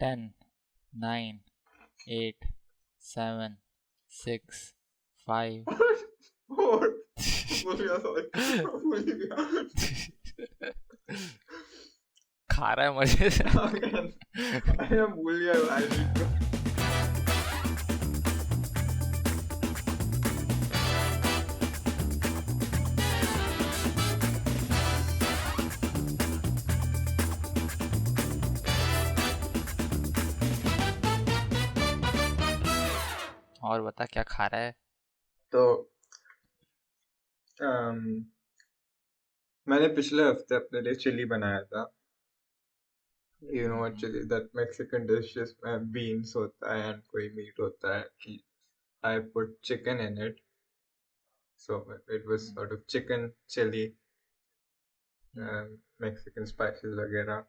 10, 9, 8, 7, 6, 5. और भूल गया, सॉरी भूल गया। खा रहा है मजे से। अरे भूल गया भाई। और बता क्या खा रहा है? तो मैंने पिछले हफ्ते अपने लिए चिली बनाया था। You know what chilli, that Mexican dish जिसमें बीन्स होता है एंड कोई मीट होता है कि I put chicken in it, so it was sort of chicken chili, Mexican spices वगैरह।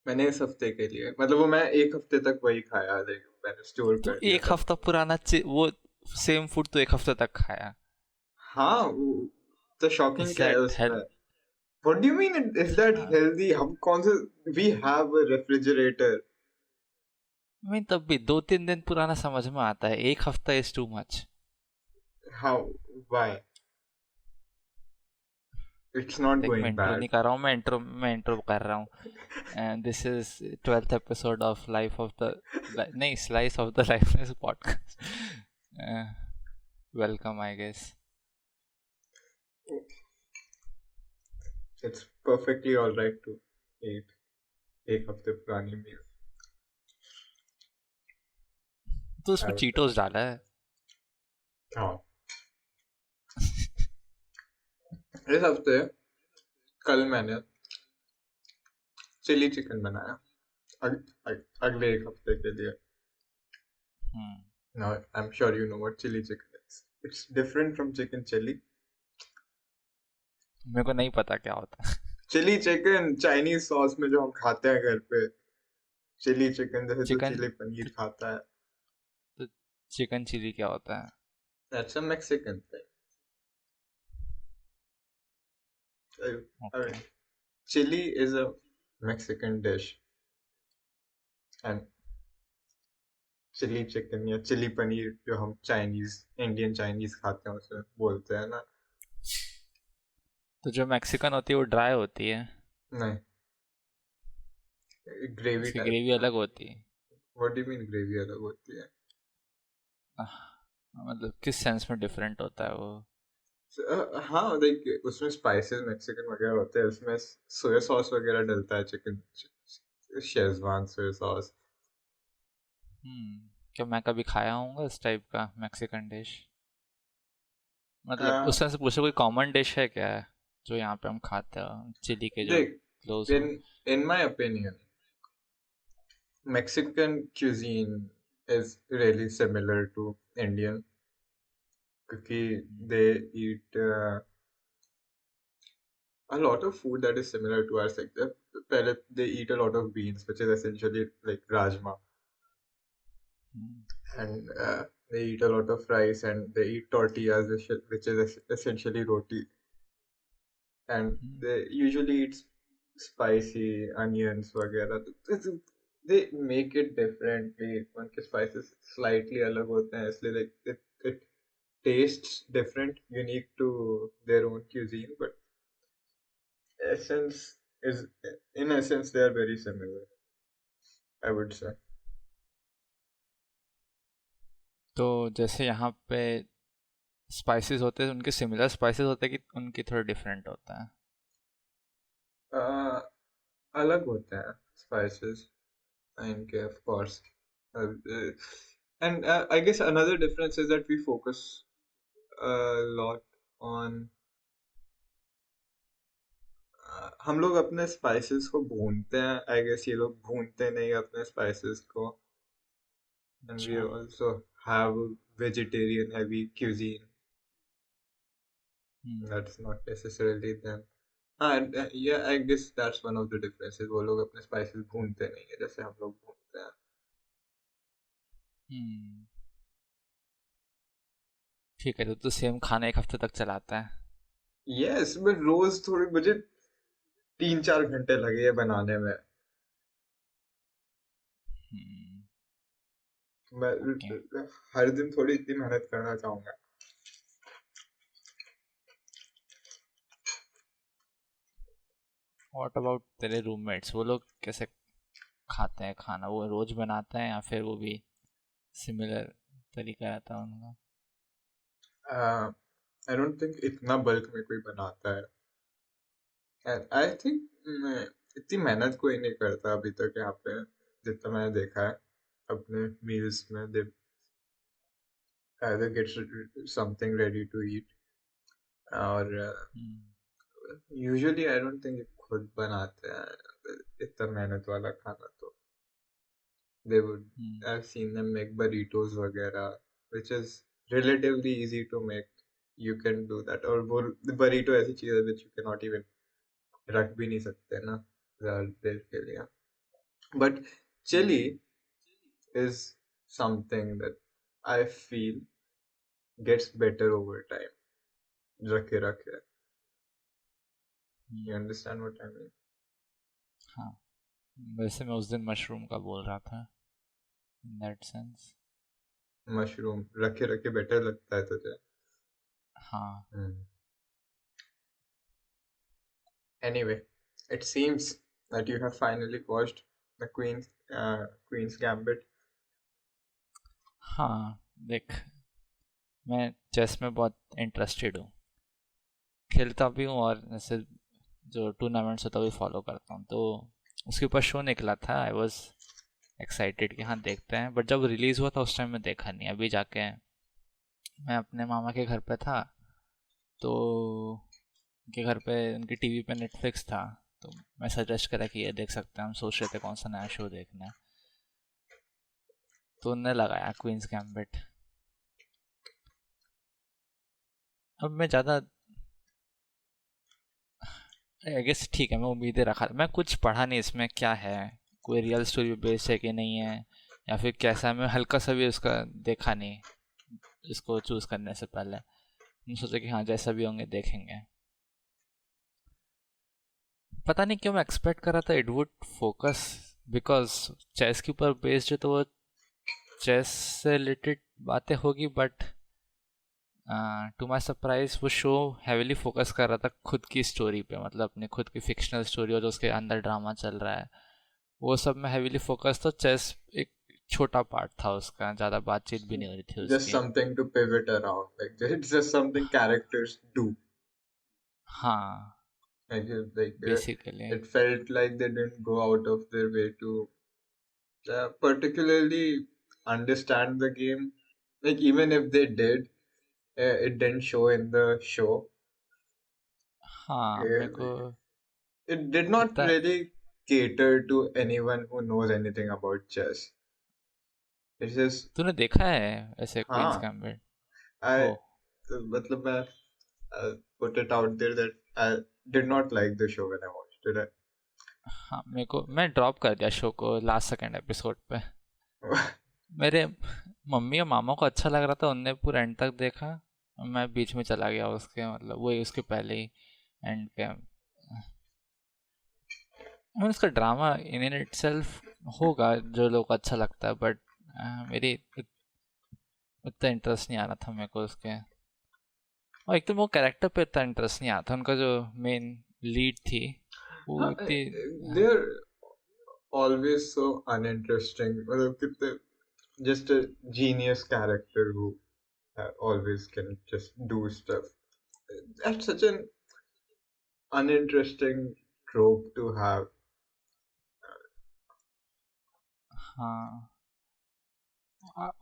मैंने इस हफ्ते के लिए, मतलब वो मैं एक हफ्ते तक वही खाया, लेकिन मैंने स्टोर तो कर दिया एक था। हफ्ता पुराना वो सेम फूड तो एक हफ्ते तक खाया? हाँ, तो शॉकिंग इज क्या है दैट उसमें? Health? What do you mean? Is that healthy? हम कौन से? We have a refrigerator. मैं तब भी 2-3 दिन पुराना समझ में आता है, एक हफ्ता is too much. How? Why? It's not देख, मैं going इंट्रो bad. नहीं कर रहा हूँ, मैं इंट्रो कर रहा हूँ। And this is 12th episode of life of the, नहीं, slice of the lifeness podcast. Welcome I guess. It's perfectly all right to eat एक हफ्ते पुरानी मील। तो उसमें चीटोस डाला है? हाँ, इस हफ्ते कल मैंने चिली चिकन बनाया, अगले एक हफ्ते के लिए। Now I'm sure you know what chili chicken is. It's different from chicken chili. मेरे को नहीं पता क्या होता है। चिली चिकन चाइनीज सॉस में जो हम खाते हैं घर पे, चिली चिकन जैसे तो चिकन, चिली पनीर खाता है। तो चिकन चिली क्या होता है? That's a Mexican thing. I mean, chili is a Mexican dish, and chilli chicken या चिली पनीर जो हम चाइनीज, इंडियन चाइनीज खाते हैं उसे बोलते हैं ना। तो जो मैक्सिकन होती है वो ड्राई होती है? नहीं, ग्रेवी उसकी टाइप। ग्रेवी अलग होती है? What do you mean gravy अलग होती है? मतलब किस सेंस में डिफरेंट होता है वो? हाँ, लाइक उसमें स्पाइसेस मैक्सिकन वगैरह होते हैं, उसमें सोया सॉस वगैरह डलता है, चिकन शेजवान सोया सॉस। क्या मैं कभी खाया हूँगा इस टाइप का मैक्सिकन डिश? मतलब उस तरह से पूछे, कोई कॉमन डिश है क्या है जो यहाँ पे हम खाते हैं चिली के जो देख, क्लोज हो? in my opinion, Mexican cuisine is really similar to Indian, क्योंकि they eat a lot of food that is similar to our sector. पहले they eat a lot of beans, which is essentially like rajma, and they eat a lot of rice, and they eat tortillas, which is essentially roti, and they usually eat spicy onions वगैरह। तो they make it differently, उनके spices slightly अलग होते हैं, इसलिए like it tastes different, unique to their own cuisine, but essence is, in essence they are very similar, I would say. तो जैसे यहाँ पे स्पाइसेस होते हैं, उनके सिमिलर स्पाइसेस होते हैं कि उनके थोड़े डिफरेंट होता है? uh, अलग होते हैं spices इनके, of course. And I guess another difference is that we focus a lot on हम लोग अपने स्पाइसेस को भूनते हैं, आई गेस ये लोग भूनते नहीं अपने स्पाइसेस को। and we अच्छा। also have vegetarian heavy cuisine. That's not necessarily them. Yeah, I guess that's one of the differences. वो लोग अपने स्पाइसेस भूनते नहीं है जैसे हम लोग भूनते हैं। ठीक है, तो सेम खाना एक हफ्ते तक चलाता है? यस, बट रोज थोड़ी, मुझे 3-4 घंटे लगे ये बनाने में। मैं ओके. हर दिन थोड़ी इतनी मेहनत करना चाहूंगा. व्हाट अबाउट तेरे रूममेट्स, वो लोग कैसे खाते हैं खाना? वो रोज बनाते हैं या फिर वो भी सिमिलर तरीका रहता है उनका? आई डोंट थिंक इतना बल्क में कोई बनाता है. आई थिंक इतनी मेहनत कोई नहीं करता अभी तक यहाँ पे, जितना मैंने देखा है अपने मील्स में. दे either get something ready to eat, और यूजुअली आई डोंट थिंक खुद बनाते हैं इतना मेहनत वाला खाना. तो they would I've seen them make burritos वगैरह, which is relatively easy to make. You can do that. और वो burrito ऐसी चीज है which you cannot even रख भी नहीं सकते ना ज्यादा देर के लिए. But chili is something that I feel gets better over time. रखे रखे. You understand what I mean? हाँ, वैसे मैं उस दिन मशरूम का बोल रहा था, इन दैट सेंस. मशरूम रखे रखे बेटर लगता है तुझे? हाँ. Anyway, it seems that you have finally watched the Queen's Gambit. हाँ, देख, मैं चेस में बहुत इंटरेस्टेड हूँ, खेलता भी हूँ, और जैसे जो टूर्नामेंट्स होता है वो भी फॉलो करता हूँ. तो उसके ऊपर शो निकला था, आई वॉज एक्साइटेड कि हाँ देखते हैं. बट जब रिलीज़ हुआ था उस टाइम में देखा नहीं. अभी जाके मैं अपने मामा के घर पे था, तो उनके घर पे उनकी टीवी पे नेटफ्लिक्स था, तो मैं सजेस्ट करा कि ये देख सकते हैं. हम सोच रहे थे कौन सा नया शो देखना है, तो उनने लगाया क्वींस गैम्बिट. अब मैं ज़्यादा, आई गेस ठीक है, मैं उम्मीदें रखा, मैं कुछ पढ़ा नहीं इसमें क्या है, कोई रियल स्टोरी बेस्ड है कि नहीं है, या फिर कैसा है. मैं हल्का सा भी उसका देखा नहीं इसको चूज़ करने से पहले. मैं सोचा कि हाँ जैसा भी होंगे देखेंगे. पता नहीं क्यों मैं एक्सपेक्ट कर रहा था it would focus, because chess के ऊपर बेस्ड है, तो वो चेस से रिलेटेड बातें होगी. बट टू माई सरप्राइज वो शो हैवीली फोकस कर रहा था खुद की स्टोरी पे, मतलब अपनी खुद की फिक्शनल स्टोरी और जो उसके अंदर ड्रामा चल रहा है वो सब में हैवीली फोकस. तो चेस एक छोटा पार्ट था उसका, ज़्यादा बातचीत भी नहीं हो रही थी Just उसकी. something to pivot around. Like it's just something characters do. हाँ, Like basically. it felt like they didn't go out of their way to particularly understand the game. Like even if they did, it didn't show in the show. हाँ, मेरे को It did not इतना. really cater to anyone who knows anything about chess. It's just, तूने देखा है ऐसे queen's हाँ, gambit? I, ओ. मतलब मैं put it out there that I did not like the show when I watched it. हाँ, मेरे को, मैं ड्रॉप कर दिया शो को लास्ट सेकंड एपिसोड पे. मेरे मम्मी और मामा को अच्छा लग रहा था, उनने पूरा एंड तक देखा, मैं बीच में चला गया उसके, मतलब वही उसके पहले ही एंड के. उसका ड्रामा इन इन इटसेल्फ होगा जो लोग को अच्छा लगता है, बट मेरी इतना इंटरेस्ट नहीं आ रहा था मेरे को उसके. और एक तो वो कैरेक्टर पे इतना इंटरेस्ट नहीं आता, उनका जो मेन लीड थी वो हाँ, इतनी. they're always so uninteresting. मतलब कितने just a genius character who always can just do stuff. That's such an uninteresting trope to have. हाँ,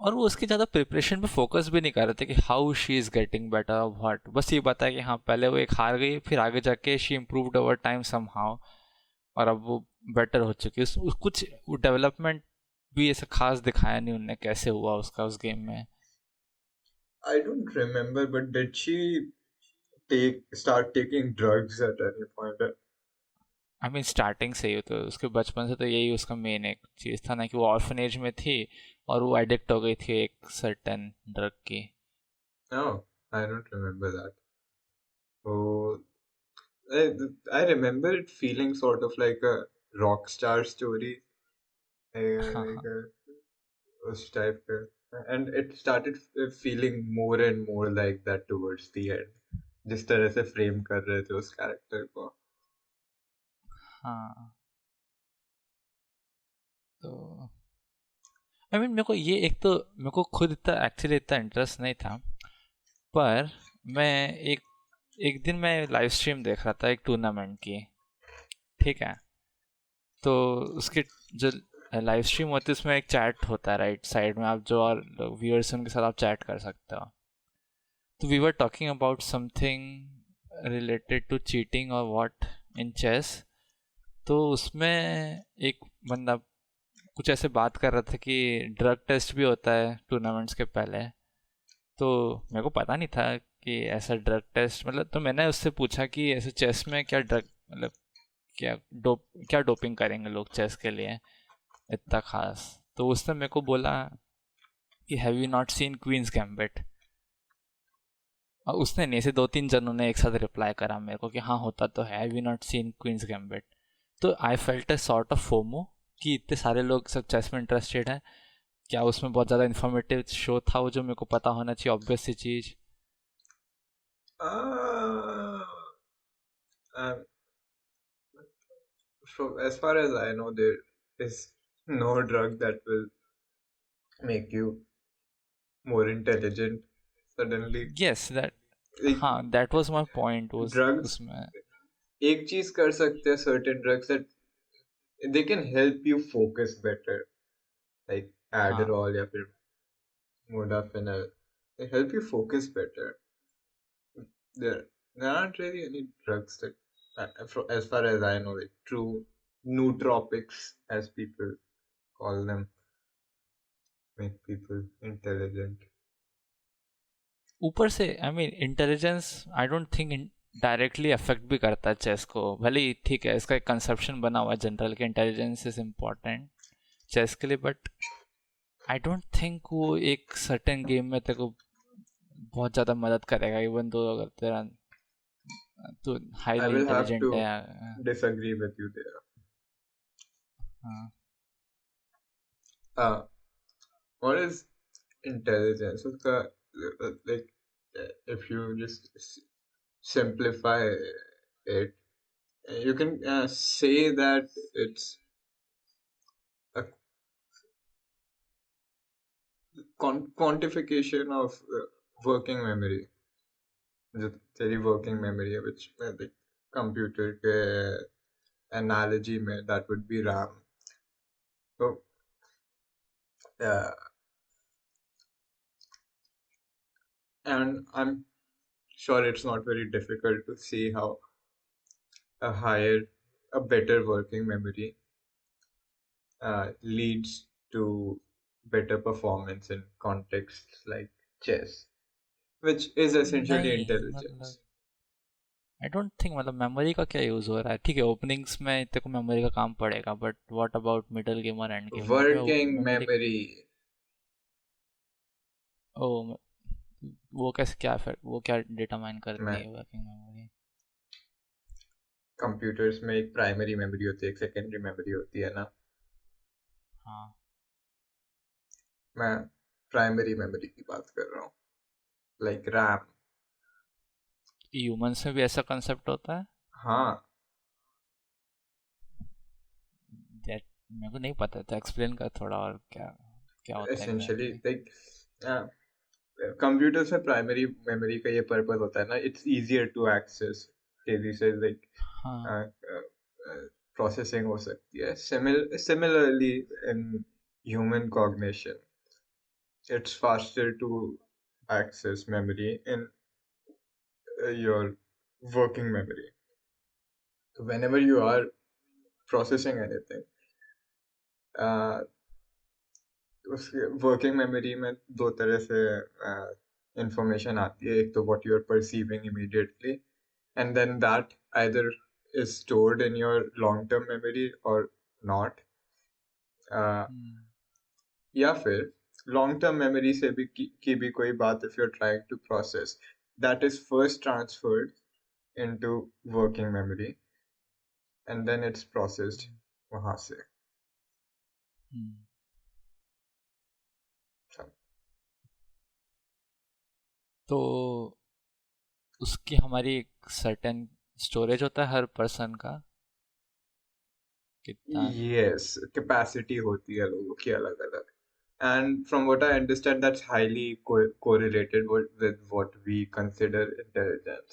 और वो उसकी ज़्यादा प्रिपरेशन पे फोकस भी नहीं कर रहे थे कि how she is getting better और व्हाट. बस ये बताया कि हाँ पहले वो एक हार गई, फिर आगे जाके she improved over time somehow, और अब वो बेटर हो चुकी है. कुछ डेवलपमेंट भी ऐसा खास दिखाया नहीं उनने कैसे हुआ उसका उस गेम में. I don't remember, but did she start taking drugs at any point? I mean starting से ही तो उसके बचपन से तो यही उसका मेन एक चीज़ था ना, कि वो ऑर्फनेज में थी और वो एडिक्ट हो गई थी एक सर्टेन ड्रग की. No, I don't remember that. Oh, I, I remember it feeling sort of like a rock star story. हाँ like हाँ उस टाइप का, and it started feeling more and more like that towards the end, जिस तरह से frame कर रहे थे उस कैरेक्टर को. हाँ. तो आई मीन मेरे को ये एक तो मेरे को खुद इतना एक्चुअली इतना इंटरेस्ट नहीं था, पर मैं एक एक दिन मैं लाइव स्ट्रीम देख रहा था एक टूर्नामेंट की. ठीक है. तो उसके जो लाइव स्ट्रीम होती है उसमें एक चैट होता है राइट साइड में, आप जो और व्यूअर्स हैं उनके साथ आप चैट कर सकते हो. तो we were talking about something related to cheating और व्हाट इन चेस. तो उसमें एक बंदा कुछ ऐसे बात कर रहा था कि ड्रग टेस्ट भी होता है टूर्नामेंट्स के पहले. तो मेरे को पता नहीं था कि ऐसा ड्रग टेस्ट मतलब, तो मैंने उससे पूछा कि ऐसे चेस में क्या ड्रग मतलब क्या डोपिंग करेंगे लोग चेस के लिए इतना खास. तो उसने मेरे को बोला कि have you not seen Queen's gambit. और उसने नहीं, ऐसे दो तीन जनों ने एक साथ रिप्लाई करा मेरे को कि हाँ होता तो है, have you not seen Queen's Gambit. तो I felt a sort of FOMO कि इतने सारे लोग सब चेस में इंटरेस्टेड हैं, क्या उसमें बहुत ज़्यादा इन्फॉर्मेटिव शो था वो जो मेरे को पता होना चाहिए obvious C cheese. Uh, um, so as far as I know, there is no drug that will make you more intelligent suddenly. Yes that. Like हाँ that was my point drugs, उसमें. एक चीज कर सकते हैं, certain drugs that they can help you focus better, like हाँ. Adderall या फिर Modafinil. They help you focus better. There aren't really any drugs that, as far as I know, like true nootropics, as people call them, make people intelligent. ऊपर से I mean intelligence I don't think directly affect भी करता है chess को. भले ही ठीक है इसका एक कंसेप्शन बना हुआ है जनरल कि इंटेलिजेंस इज इम्पोर्टेंट चेस के लिए, बट आई डोंट थिंक वो एक सर्टेन गेम में तेरे को बहुत ज़्यादा मदद करेगा इवन तो अगर तेरा तो I highly will have intelligent है. to disagree with you there. हाँ. Uh, what is intelligence? Like, if you just simplify it, you can say that it's a quantification of working memory. जो तेरी working memory है, which like computer के analogy में that would be RAM. So, uh, and I'm sure it's not very difficult to see how a higher, a better working memory leads to better performance in contexts like chess, which is essentially नहीं मतलब intelligence. I don't think मतलब memory का क्या use हो रहा है. ठीक है ओपनिंग्स में तेरे को मेमोरी का काम पड़ेगा, but what about middle game और एंड गेम वहाँ पे Working मेमोरी. memory, ओ वो कैसे क्या फिर वो क्या डिटरमाइन करती में है वर्किंग मेमोरी. computers में एक primary memory होती है, एक secondary memory होती है ना. हाँ. मैं primary memory की बात कर रहा हूँ, like RAM. ह्यूमंस में भी ऐसा कंसेप्ट होता है. हाँ, दैट मेरे को नहीं पता था, एक्सप्लेन कर थोड़ा और क्या क्या होता है essentially exactly. like uh, computers में primary memory का ये purpose होता है ना, it's easier to access, तेजी से like हाँ. uh, processing हो सकती है. Similarly in human cognition, it's faster to access memory in your working memory. So whenever you are processing anything, uh, उसके वर्किंग मेमोरी में दो तरह से इंफॉर्मेशन आती है. एक तो what you are perceiving immediately, and then that either is stored in your long term memory और नॉट, या फिर लॉन्ग टर्म मेमोरी से भी की भी कोई बात if you are trying to process, that is first transferred into working memory and then it's processed वहां से. हम्म, So, तो उसकी हमारी एक सर्टेन स्टोरेज होता है हर पर्सन का कितना। yes, capacity होती है लोगों की अलग अलग. And from what I understand, that's highly correlated with what we consider intelligence.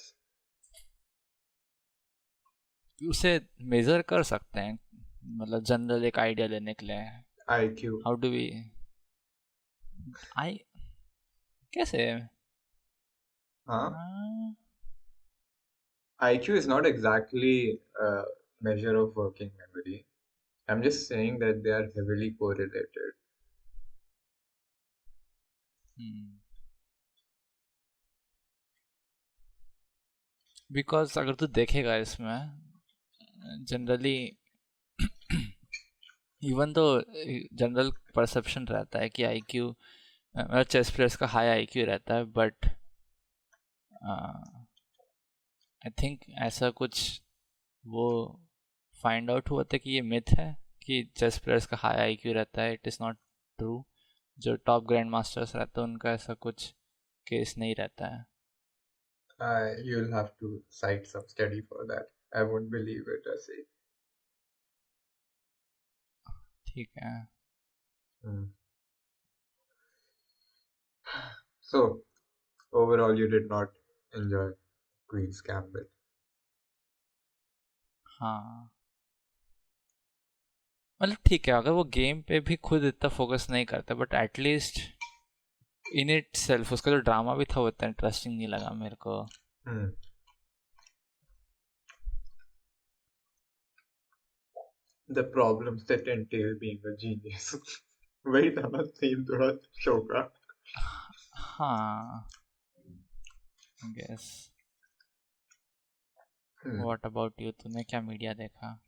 उसे मेजर कर सकते हैं मतलब जनरल एक आइडिया लेने के लिए। IQ. हाउ डू वी आई कैसे Huh? हाँ, IQ is not exactly a measure of working memory. I'm just saying that they are heavily correlated. Because अगर तू देखेगा इसमें जनरली इवन तो जनरल परसेप्शन रहता है कि आईक्यू मतलब चेस प्लेयर्स का हाई आईक्यू रहता है बट आई थिंक ऐसा कुछ वो फाइंड आउट हुआ था कि ये मिथ है कि चेस प्लेयर्स का हाई आईक्यू रहता है। It is not true. जो टॉप ग्रैंड मास्टर्स रहते हैं उनका ऐसा कुछ केस नहीं रहता है। You'll have to cite some study for that. I won't believe it, I say. ठीक है। Hmm. So, overall, you did not enjoy Queen's Gambit. हाँ मतलब ठीक है अगर वो गेम पे भी खुद इतना फोकस नहीं करता but at least in it self उसका जो ड्रामा भी था वो इतना इंटरेस्टिंग नहीं लगा मेरे को। Hmm. The problems that entail being a genius. वही था ना theme थोड़ा शो का. हाँ guess. Hmm. What about you तूने क्या मीडिया देखा?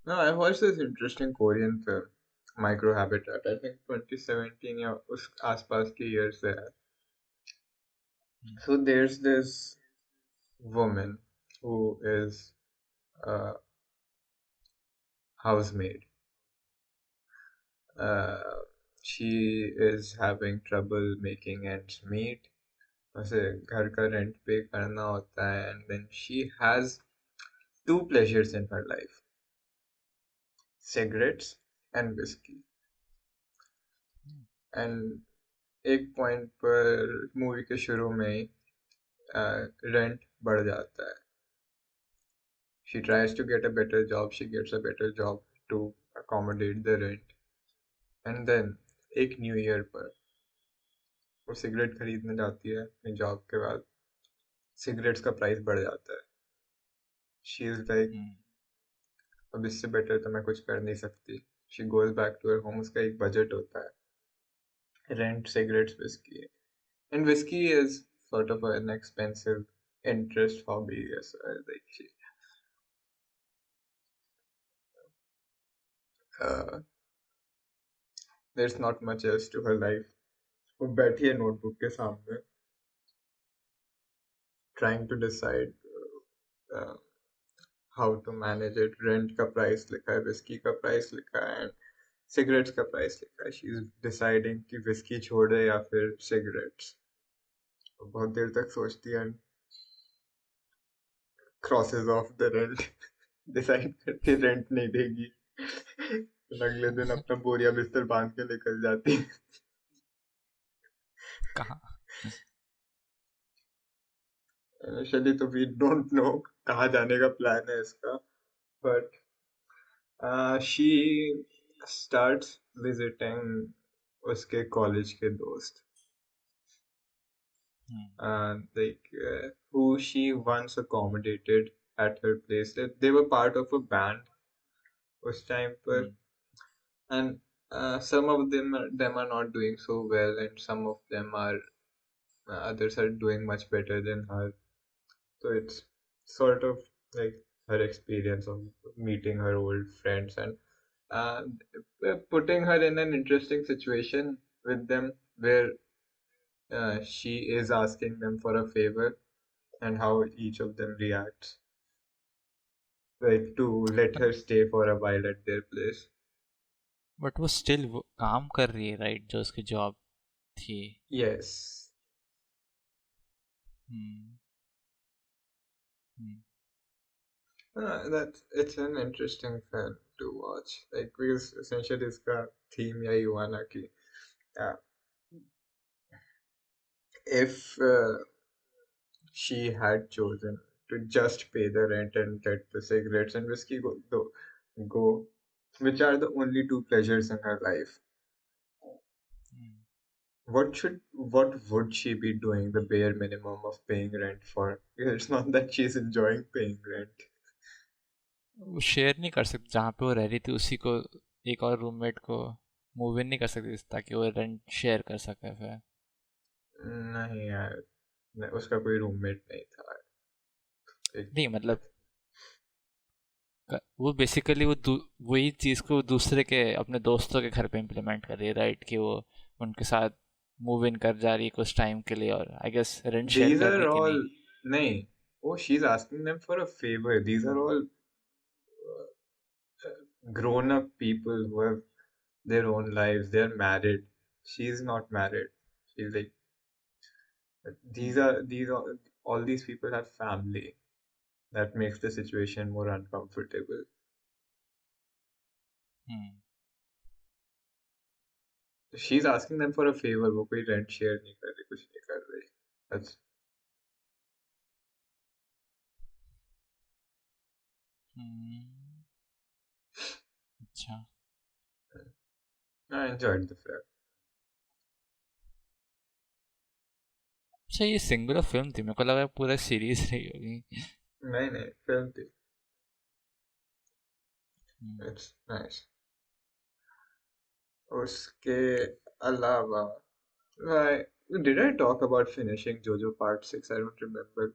No, I watched this interesting Korean film, Micro Habitat. I think 2017 या उस आसपास के year से है. So there's this woman who is a housemaid. Uh, she is having trouble making ends meet. उसे घर का रेंट पे करना होता है and then she has two pleasures in her life, cigarettes and whiskey. And एक पॉइंट पर movie के शुरू में ही रेंट बढ़ जाता है. She tries to get a better job, she gets a better job to accommodate the rent. And then एक new year पर वो सिगरेट खरीदने जाती है अपनी जॉब के बाद. सिगरेट्स का प्राइस बढ़ जाता है. शी इज लाइक अब इससे बेटर तो मैं कुछ कर नहीं सकती. She goes back to her home. उसका एक बजट होता है rent, cigarettes, whisky. And whisky is sort of an expensive interest hobby as well. Like uh, there's not much else to her life. वो बैठी है नोटबुक के सामने trying to decide uh, how to manage it. Rent का price लिखा है, whisky का price लिखा है, एंड सिगरेट्स का प्राइस लिखा है. शी इज डिसाइडिंग कि विस्की छोड़े या फिर सिगरेट्स. बहुत देर तक सोचती है, crosses of the rent. Decide करती रेंट नहीं देगी. अगले दिन अपना बोरिया बिस्तर बांध के निकल जाती. कहाँ? इनिशियली तो वी डोंट नो कहाँ जाने का प्लान है इसका, बट शी स्टार्ट्स विजिटिंग उसके कॉलेज के दोस्त, who she once accommodated at her place. They were part of a band उस time पर, and some of them are not doing so well, and some of them are others are doing much better than her. So it's sort of like her experience of meeting her old friends and uh, putting her in an interesting situation with them, where she is asking them for a favor and how each of them reacts, like to let her stay for a while at their place. But वो still काम कर रही है, right? जो उसकी job थी। Yes. Hmm. Hmm. That it's an interesting film to watch. Like because essentially इसका theme यही हुआ ना कि uh, if she had chosen to just pay the rent and get the cigarettes and whiskey go, which are the only two pleasures in her life, hmm. what would she be doing the bare minimum of paying rent for? Because it's not that she's enjoying paying rent. वो share नहीं कर सकती जहाँ पे वो रह रही थी, उसी को एक और रूममेट को मूव इन नहीं कर सकती ताकि वो रेंट शेयर कर सके फिर? नहीं यार, उसका कोई रूममेट नहीं था। एक नहीं मतलब वो बेसिकली वही चीज़ को दूसरे के अपने दोस्तों के घर पे इम्प्लीमेंट कर रही है, राइट? कि वो उनके साथ मूव इन कर जा रही है कुछ टाइम के लिए, और I guess rent share these कर रही are कि all नहीं? नहीं, oh she's asking them for a favor. These are all grown up people who have their own lives. They're married. She's not married. She's like these hmm. are these are all these people have family. That makes the situation more uncomfortable. Hmm. She's asking them for a favor. वो कोई rent share नहीं कर रही, कुछ नहीं कर रही. That's हम्म। अच्छा। I enjoyed the film. अच्छा, ये सिंगुलर फिल्म थी? मेरे को लगा पूरा सीरीज रही होगी। नहीं film थी. हम्म। It's nice. उसके अलावा, did I talk about finishing JoJo Part 6? I don't remember.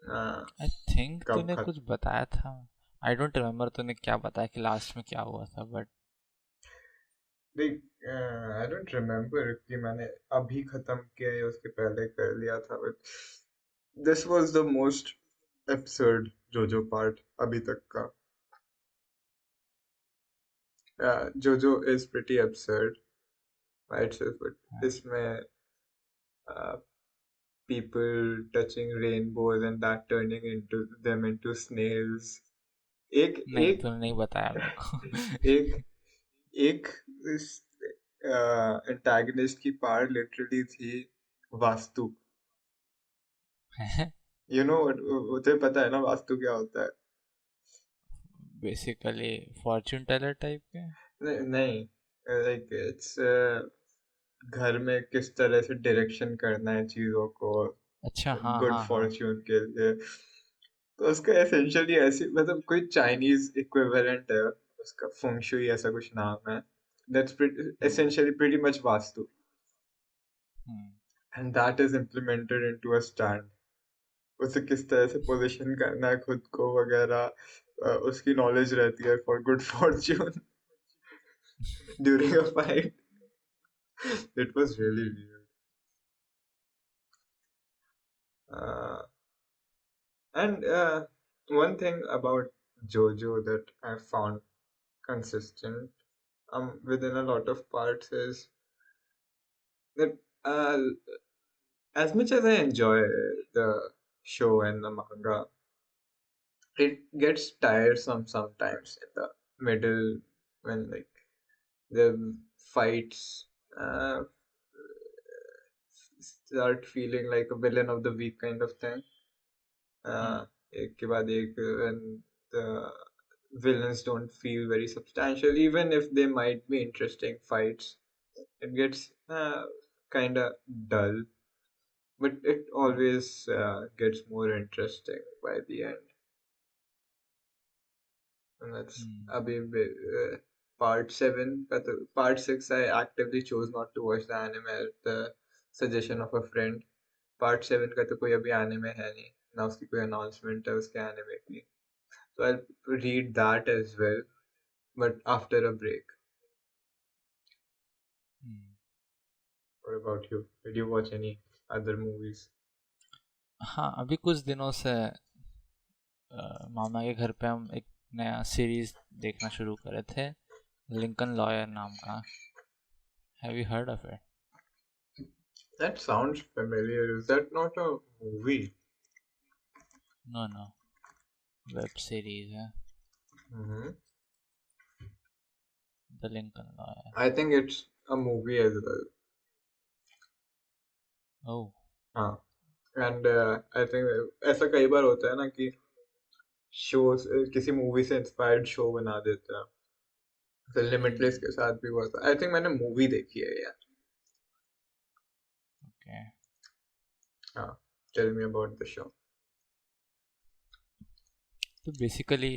Uh, I think कब तूने खत्म? कुछ बताया था। आई डोंट रिमेम्बर तूने क्या बताया कि लास्ट में क्या हुआ था, बट देख, I don't remember कि मैंने अभी खत्म किया या उसके पहले कर लिया था, but this was the most absurd JoJo part अभी तक का. JoJo is pretty absurd by itself, but इसमें uh, people touching rainbows and that turning into them into snails. एक नहीं, एक तूने नहीं बताया मेरे को। एक एक इस एंटागनिस्ट की पावर लिटरली थी वास्तु. यू नो, तुझे पता है ना वास्तु क्या होता है? बेसिकली फॉर्च्यून टेलर टाइप के। नहीं, लाइक इट्स घर में किस तरह से डायरेक्शन करना है चीजों को अच्छा, हाँ गुड हाँ हाँ। फॉर्च्यून के लिए. तो उसका एसेंशियली ऐसी, मतलब कोई चाइनीज इक्विवेलेंट है उसका, फेंगशुई ऐसा कुछ नाम है. That's hmm. Essentially pretty much vastu, hmm. And that is implemented into a stand. उसे किस तरह से पोजीशन करना है खुद को वगैरह, उसकी नॉलेज रहती है for good Fortune during a fight. It was really weird. And one thing about JoJo that I found consistent within a lot of parts is that as much as I enjoy the show and the manga, it gets tiresome sometimes in the middle when like the fights uh, start feeling like a villain of the week kind of thing. हम्म। एक के बाद एक, and the villains don't feel very substantial, even if they might be interesting fights. It gets kind of dull, but it hmm. always gets more interesting by the end. And that's हम्म। अभी part 7 का तो, part 6 I actively chose not to watch the anime at the suggestion of a friend. Part 7 का तो कोई अभी anime है नहीं ना, उसकी कोई announcement है उसके anime की. So I'll read that as well, but after a break. Hmm. What about you? Did you watch any other movies? हाँ, अभी कुछ दिनों से मामा के घर पे हम एक नया सीरीज देखना शुरू करे थे, लिंकन लॉयर नाम का. Have you heard of it? That sounds familiar. Is that not a movie? No no, web series है Mm-hmm. The Lincoln lawyer. I think it's a movie as well. Oh. हाँ. And I think ऐसा कई बार होता है ना कि shows किसी movie से इंस्पायर्ड शो बना देते हैं. तो लिमिटलेस के साथ भी हुआ था. आई थिंक मैंने मूवी देखी है यार. ओके. हाँ. Tell me about the show. तो बेसिकली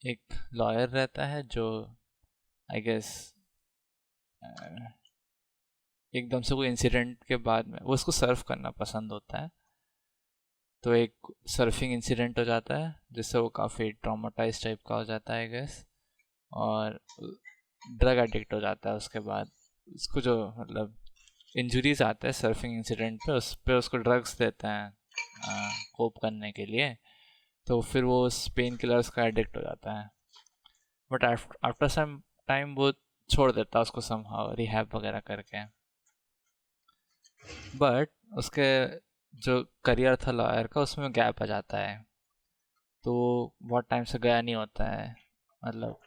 एक लॉयर रहता है जो आई गेस एकदम से कोई इंसिडेंट के बाद में वो उसको सर्व करना पसंद होता है. तो एक सर्फिंग इंसिडेंट हो जाता है जिससे वो काफ़ी ट्रॉमाटाइज टाइप का हो जाता है आई गेस, और ड्रग एडिक्ट हो जाता है. उसके बाद उसको जो मतलब इंजरीज आते हैं सर्फिंग इंसिडेंट पे, उस पर उसको ड्रग्स देते हैं कोप करने के लिए. तो फिर वो उस पेन किलर्स का एडिक्ट हो जाता है. बट आफ्टर सम टाइम वो छोड़ देता है उसको समहाउ रिहैब वगैरह करके. बट उसके जो करियर था लॉयर का उसमें गैप आ जाता है. तो बहुत टाइम से गया नहीं होता है मतलब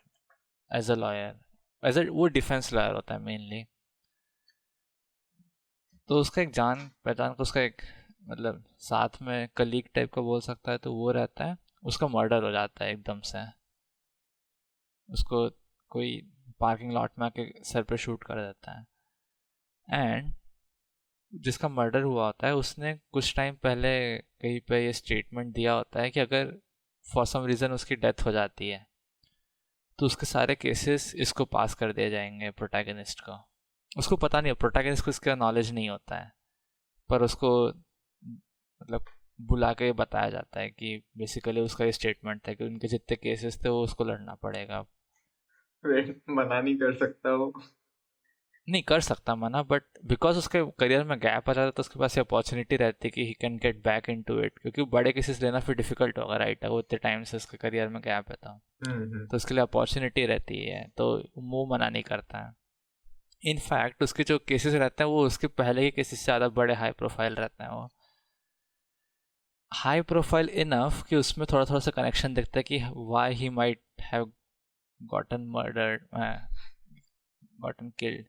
as a lawyer, as a वो डिफेंस लॉयर होता है मेनली. तो उसका एक जान पहचान का उसका एक मतलब साथ में कलीग टाइप का बोल सकता है तो वो रहता है. उसका मर्डर हो जाता है एकदम से. उसको कोई पार्किंग लॉट में आके सर पे शूट कर देता है. एंड जिसका मर्डर हुआ होता है उसने कुछ टाइम पहले कहीं पे ये स्टेटमेंट दिया होता है कि अगर फॉर सम रीज़न उसकी डेथ हो जाती है तो उसके सारे केसेस इसको पास कर दिए जाएंगे प्रोटैगनिस्ट को. उसको पता नहीं, प्रोटैगनिस्ट को इसका नॉलेज नहीं होता है, पर उसको मतलब बुला के बताया जाता है कि बेसिकली उसका ये स्टेटमेंट था कि उनके जितने केसेस थे वो उसको लड़ना पड़ेगा. मना नहीं कर सकता वो. नहीं कर सकता मना, बट बिकॉज उसके करियर में गैप आ जाता है तो उसके पास ये अपॉर्चुनिटी रहती है कि he can get back into it, क्योंकि बड़े केसेस लेना फिर डिफिकल्ट होगा राइट. वो इतने टाइम से उसके करियर में गैप है तो उसके लिए अपॉर्चुनिटी रहती है तो वो मना नहीं करता है. इनफैक्ट उसके जो केसेस रहते हैं वो उसके पहले के केसेस से ज़्यादा बड़े हाई प्रोफाइल रहते हैं. वो हाई प्रोफाइल इनफ कि उसमें थोड़ा थोड़ा सा कनेक्शन दिखता है कि why he might have gotten murdered, gotten killed.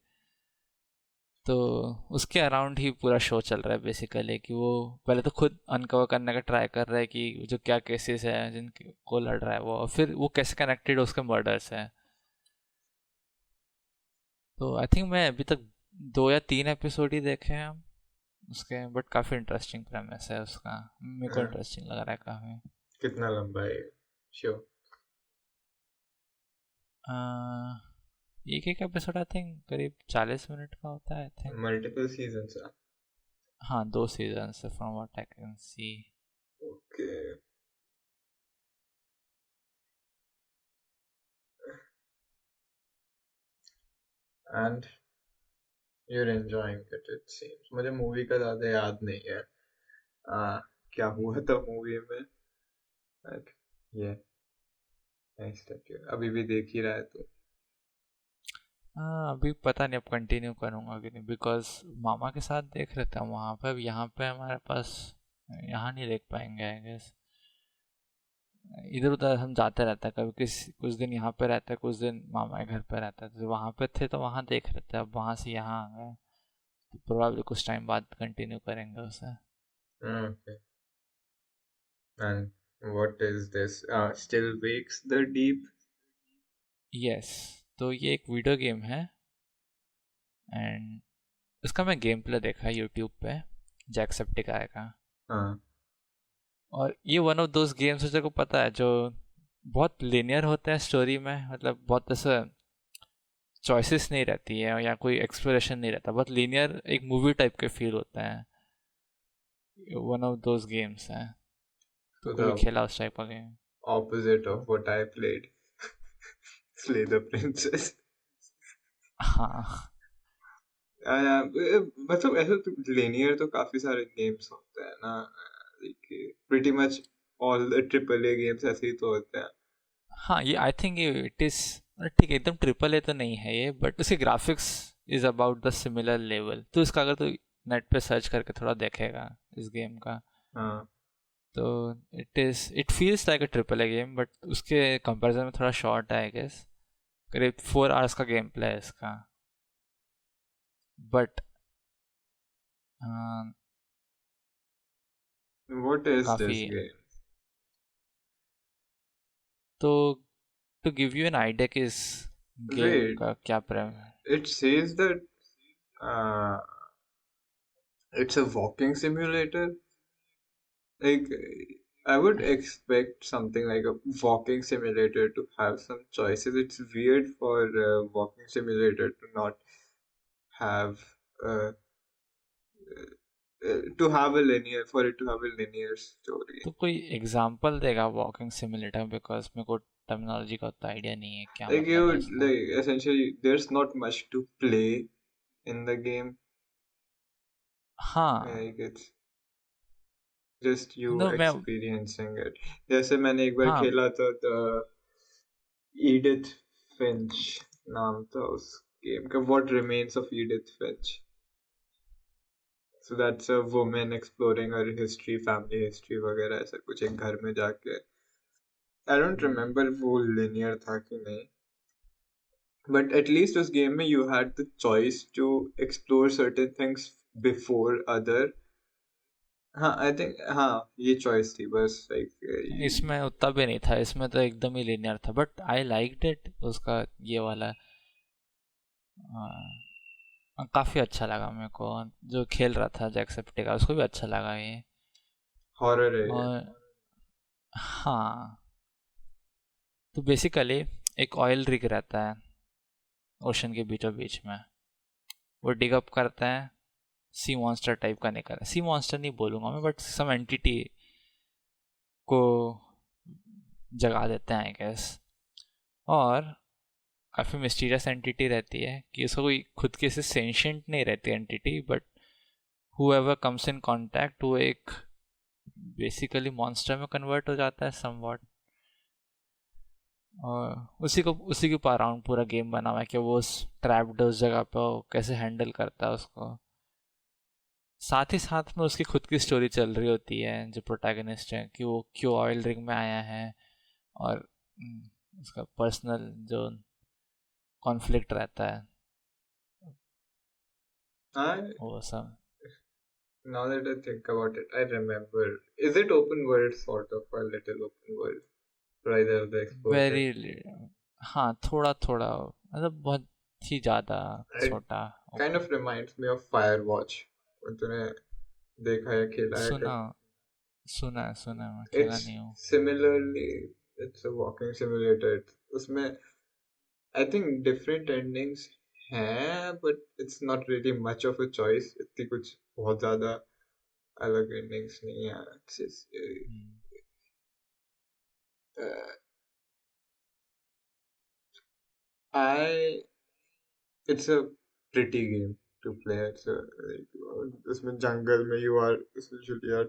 तो उसके अराउंड ही पूरा शो चल रहा है बेसिकली कि वो पहले तो खुद अनकवर करने का ट्राई कर रहा है कि जो क्या केसेस है जिनको लड़ रहा है वो, और फिर वो कैसे कनेक्टेड है उसके मर्डर से. तो आई थिंक मैं अभी तक 2 या 3 एपिसोड ही देखे हैं हम उसके, बट काफ़ी इंटरेस्टिंग प्रेमिस है उसका. मेरे को इंटरेस्टिंग लग रहा है काफ़ी. कितना लंबा है शो? एक एक एपिसोड आई थिंक करीब 40 मिनट का होता है आई थिंक. मल्टीपल सीजन्स है? हाँ 2 सीजन है from what I can see. Okay. And you're enjoying it, it seems. मुझे मूवी का ज़्यादा याद नहीं है क्या हुआ था मूवी में. बट ये नाइस दैट अभी भी देख ही रहा है तो. हाँ अभी पता नहीं अब कंटिन्यू करूँगा कि नहीं, बिकॉज मामा के साथ देख रहे थे वहाँ पे. अब यहाँ पे हमारे पास यहाँ नहीं देख पाएंगे आई गेस. इधर उधर हम जाते रहते हैं, कभी कुछ दिन यहाँ पे रहते हैं कुछ दिन मामा के घर पे रहते हैं. तो वहाँ पे थे तो वहाँ देख रहे थे, अब वहाँ से यहाँ आ गए तो प्रोबेबली कुछ टाइम बाद कंटिन्यू करेंगे उसे. Okay. And what is this? Still Wakes the Deep? Yes. तो ये एक वीडियो गेम है एंड इसका मैं गेम प्ले देखा है यूट्यूब पे जैक्सेप्टिकाई का. हाँ. और ये वन ऑफ दोज गेम्स मुझे को पता है जो बहुत लिनियर होते हैं स्टोरी में, मतलब बहुत ऐसा चॉइसेस नहीं रहती है या कोई एक्सप्लोरेशन नहीं रहता, बहुत लीनियर एक मूवी टाइप के फील होता है. वन ऑफ दोज गेम्स हैं. तो So कभी the खेला उस टाइप का game? opposite of what I played. Slay the Princess. हाँ. मतलब ऐसे तो linear तो काफी सारे गेम्स होते हैं ना. Like, pretty much all the AAA games ऐसे ही तो होते हैं. हाँ ये आई थिंक इट इज ठीक है, एकदम ट्रिपल ए तो नहीं है ये, बट उसके graphics is about the similar level. तो इसका अगर तू नेट पे सर्च करके थोड़ा देखेगा इस गेम का, हाँ तो it feels like a triple A game, but उसके कंपैरिजन में थोड़ा शॉर्ट है आई गेस। करीब 4 आवर्स का गेम प्ले है इसका, बट what is काफ़ी। this game? तो to give you an idea कि इस गेम Wait, का क्या प्रेम। it says that uh, it's a walking simulator. Like, I would expect something like a walking simulator to have some choices. It's weird for a walking simulator to not have uh, for it to have a linear story. तो कोई example देगा walking simulator, because मेरे को terminology का उतना idea नहीं है क्या Like you मतलब है would इसका। like essentially there's not much to play in the game. हाँ। Like it's just you know मैं। experiencing it. जैसे मैंने एक बार हाँ। खेला था the Edith Finch नाम था उस गेम का, What Remains of Edith Finch. So that's a woman exploring her history, family history वगैरह ऐसा कुछ एक घर में जाके. I don't remember वो linear था कि नहीं. But at least उस game में you had the choice to explore certain things before other. हाँ I think हाँ ये choice थी बस like इसमें उतना भी नहीं था, इसमें तो एकदम ही लिनियर था, बट आई लाइक्ड इट उसका ये वाला। काफ़ी अच्छा लगा मेरे को, जो खेल रहा था जैक्सेप्टे का उसको भी अच्छा लगा ये। horror है ये. और हाँ, तो बेसिकली एक ऑयल रिग रहता है ओशन के बीचों बीच में। वो डिग अप करता है, सी मॉन्स्टर टाइप का निकल, सी मॉन्स्टर नहीं बोलूँगा मैं, बट सम एंटिटी को जगा देते हैं आई गेस। और काफ़ी मिस्टीरियस एंटिटी रहती है कि उसका कोई खुद की ऐसे सेंशियंट नहीं रहती entity, but whoever comes in contact वो एक बेसिकली मॉन्स्टर में कन्वर्ट हो जाता है समवॉट। और उसी के ऊपर अराउंड पूरा गेम बना हुआ है कि वो उस ट्रैप्ड उस जगह पे वो कैसे हैंडल करता है उसको। साथ ही साथ में उसकी खुद की स्टोरी चल रही होती है, जो प्रोटैगनिस्ट है कि वो क्यों ऑयल रिंग में आया है, और उसका पर्सनल जो कॉन्फ्लिक्ट रहता है I वो सब। now that I think about it, I remember. Is it open world sort of a little open world? Rather the exploring. Very, हाँ थोड़ा थोड़ा, मतलब बहुत ही ज़्यादा It छोटा kind open. of reminds me of Firewatch. तूने देखा है खेला है सुना, कभी? सुना है, मैं खेला It's नहीं हूँ। similarly it's a walking simulator. उसमें I think different endings हैं, but it's not really much of a choice. इतनी कुछ बहुत ज़्यादा अलग endings नहीं है. It's just, uh, I it's a pretty game to play. It's a like उसमें जंगल में you are essentially are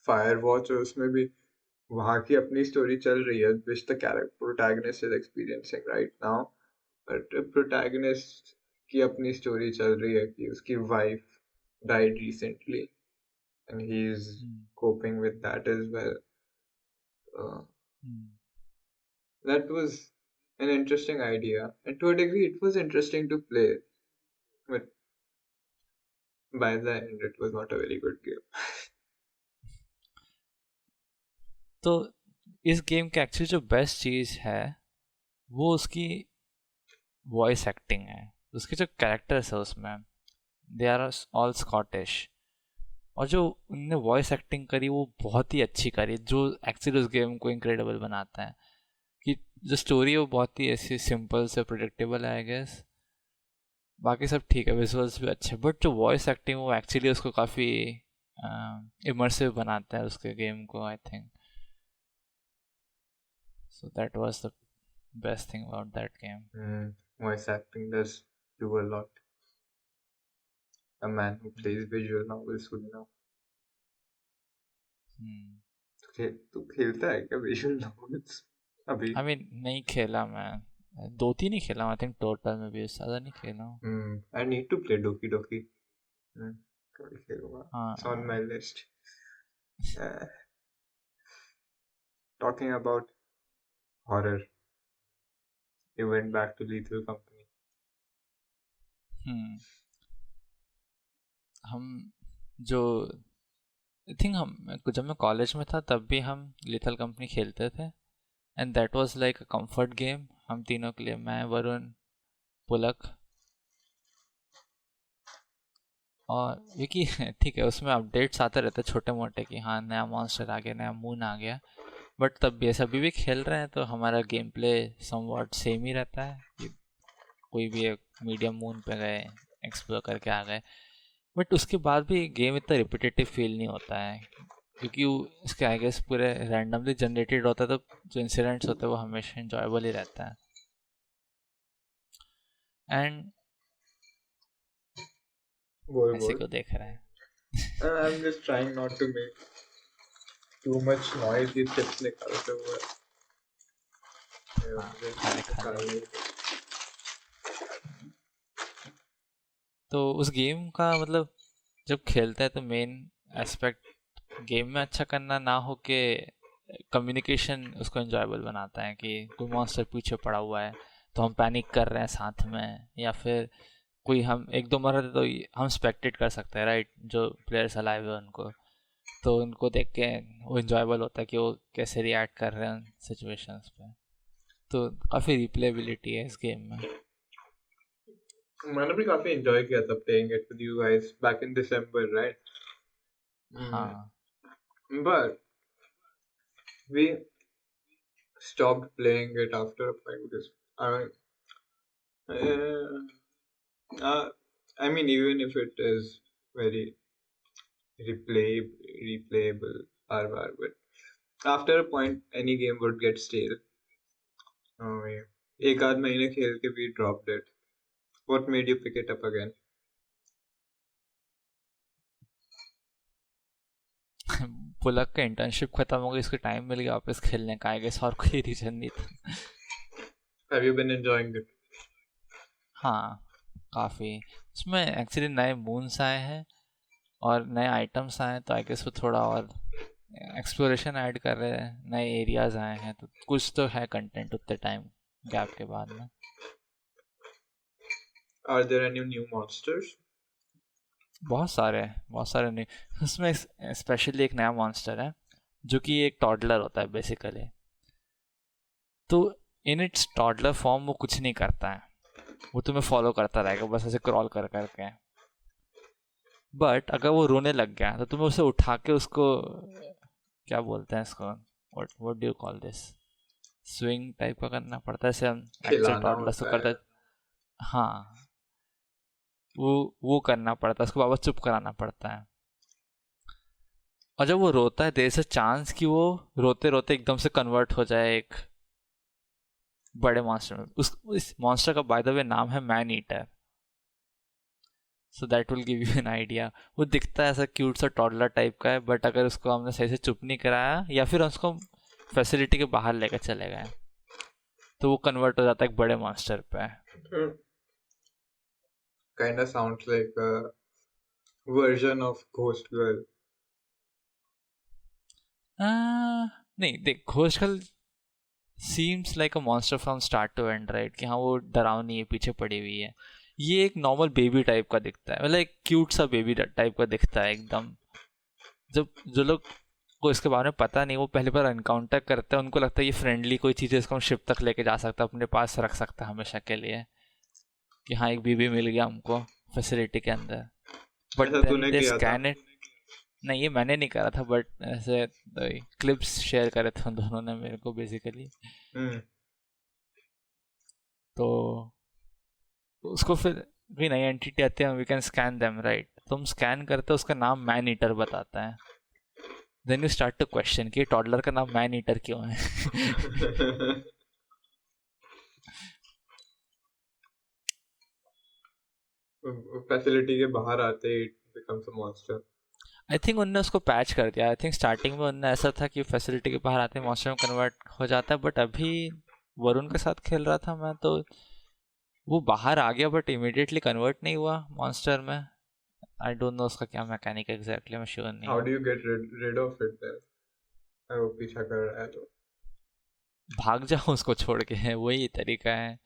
Firewatch और उसमें भी वहाँ की अपनी स्टोरी चल रही है which the character protagonist is experiencing right now. But protagonist की अपनी स्टोरी चल रही है कि उसकी wife died recently and he's coping with that as well. Uh, that was an interesting idea, and to a degree, it was interesting to play. But by the end, it was not a very good game. तो इस game की actually जो best चीज़ है वो उसकी voice acting है। उसके जो कैरेक्टर्स है उसमें दे आर ऑल स्कॉटिश, और जो उनने वॉइस एक्टिंग करी वो बहुत ही अच्छी करी, जो एक्चुअली उस गेम को इनक्रेडिबल बनाता है। कि जो स्टोरी है वो बहुत ही ऐसी सिंपल से प्रिडिक्टेबल है आई गेस, बाकी सब ठीक है, विजुअल्स भी अच्छे, बट जो वॉइस एक्टिंग वो एक्चुअली उसको काफ़ी इमर्सिव बनाता है उसके गेम को I think. So that was the best thing about that game. Voice acting does do a lot. A man who plays visual novels would know. तू खेलता है क्या visual novels? अभी आई मीन नहीं खेला मैं, 2-3 ही खेला आई थिंक टोटल में भी, ज़्यादा नहीं खेला हूँ। I need to play डोकी डोकी। कभी खेलूंगा। इट्स ऑन हाँ my list. Talking about horror, you went back to Lethal Company. हम्म हम जो आई थिंक हम जब मैं कॉलेज में था तब भी हम लिथल कंपनी खेलते थे, and that was like a comfort game हम तीनों के लिए, मैं, वरुण, पुलक और विकी। ठीक है, उसमें अपडेट्स आते रहते छोटे मोटे कि हाँ नया मॉन्स्टर आ गया, नया मून आ गया, बट तब भी ऐसा अभी भी खेल रहे हैं तो हमारा गेम प्ले समवॉट सेम ही रहता है कि कोई भी एक मीडियम मून पे गए, एक्सप्लोर करके आ गए, बट उसके बाद भी गेम इतना रिपीटेटिव फील नहीं होता है क्योंकि इसके आई गेस पूरे रैंडमली जनरेटेड होता है, तो जो इंसिडेंट्स होते हैं वो हमेशा इंजॉयबल ही रहता है। एंड ऐसे बोल। क्यों देख रहे हैं? I'm just trying not to make too much noise. ये chips निकालते हुए हाँ मुझे खा ले खा ले। निकालने। तो उस गेम का मतलब जब खेलते हैं तो मेन एस्पेक्ट गेम में अच्छा करना ना हो के कम्युनिकेशन उसको एंजॉयबल बनाता है कि कोई मॉन्स्टर पीछे पड़ा हुआ है तो हम पैनिक कर रहे हैं साथ में, या फिर कोई हम एक दो मर रहे तो हम स्पेक्टेट कर सकते हैं राइट, जो प्लेयर्स अलाइव है उनको, तो उनको देख के वो इंजॉयबल होता है कि वो कैसे रिएक्ट कर रहे हैं उन सिचुएशंस पे, तो काफ़ी रिप्लेबिलिटी है इस गेम में। मैंने भी काफी enjoy किया था playing it with you guys back in December, right? हाँ But we stopped playing it after a point because uh, I mean, even if it is very replayable, but after a point, any game would get stale. Oh, yeah. एक आध महीने खेल के we dropped it. What made you pick it up again? पुलक का internship खत्म हो गई, इसको टाइम मिल गया वापस खेलने का, आई गेस और कोई रीजन नहीं था। Have you been enjoying it? हाँ काफ़ी, उसमें एक्चुअली नए मून्स आए हैं और नए आइटम्स आए हैं, तो आई गेस वो थोड़ा और एक्सप्लोरेशन ऐड कर रहे हैं, नए एरियाज आए हैं, तो कुछ तो है कंटेंट उतने टाइम गैप के बाद में। Are there any new monsters? बहुत सारे नहीं, उसमें स्पेशली एक नया मॉन्स्टर है जो कि एक टॉडलर होता है बेसिकली, तो इन इट्स टॉडलर फॉर्म वो कुछ नहीं करता है, वो तुम्हें फॉलो करता रहेगा बस ऐसे क्रॉल कर करके, बट अगर वो रोने लग गया तो तुम्हें उसे उठा के उसको, क्या बोलते हैं इसको, what do you call this, swing type का करना पड़ता है, जैसे हम एक्चुअल खिलाना टॉडलर्स को होता करते है। हैं। हाँ वो करना पड़ता है, उसको वापस चुप कराना पड़ता है, और जब वो रोता है देयर इज अ चांस कि वो रोते रोते एकदम से कन्वर्ट हो जाए एक बड़े मॉन्स्टर में। इस मॉन्स्टर का बाय द वे नाम है man eater, so that will give you an idea. वो दिखता है ऐसा क्यूट सा टॉडलर टाइप का है, बट अगर उसको हमने सही से चुप नहीं कराया या फिर उसको फैसिलिटी के बाहर लेकर चले गए तो वो कन्वर्ट हो जाता है एक बड़े मॉन्स्टर पे। Kind of sounds like a version of Ghost Girl. नहीं देख, घोषकल seems like a monster from start to end right, कि हाँ वो डरावनी है पीछे पड़ी हुई है, ये एक नॉर्मल बेबी टाइप का दिखता है, मतलब एक क्यूट सा बेबी टाइप का दिखता है एकदम। जब जो लोग को इसके बारे में पता नहीं, वो पहली बार एनकाउंटर करते हैं, उनको लगता है ये फ्रेंडली कोई चीज़ है, इसको हम शिप तक लेके जा सकते हैं, अपने पास रख सकता है हमेशा के लिए, कि हाँ एक बेबी मिल गया हमको फैसिलिटी के अंदर, बट ऐसा देन तूने दे किया था? Scan it. नहीं ये मैंने नहीं करा था, बट ऐसे क्लिप्स शेयर करे थे उन दोनों ने मेरे को बेसिकली, हम्म तो उसको फिर कोई नई एंटिटी आती है, we can scan them right, तुम स्कैन करते हो उसका नाम मैन ईटर बताता है, then you start to question कि टॉडलर का नाम मैन ईटर क्यों है। फैसिलिटी के बाहर आते ही it becomes a monster. I think उनने उसको पैच कर दिया। आई थिंक स्टार्टिंग में उनने ऐसा था कि फैसिलिटी के बाहर आते मॉन्स्टर में कन्वर्ट हो जाता है, बट अभी वरुण के साथ खेल रहा था मैं, तो वो बाहर आ गया बट इमिडिएटली कन्वर्ट नहीं हुआ मॉन्स्टर में। आई डोंट नो उसका क्या मैकेनिक एग्जैक्टली, मैं श्योर नहीं हाउ हूँ। Do you get rid of it then? वो पीछा कर रहा है तो भाग जाओ उसको छोड़ के, वही तरीका है।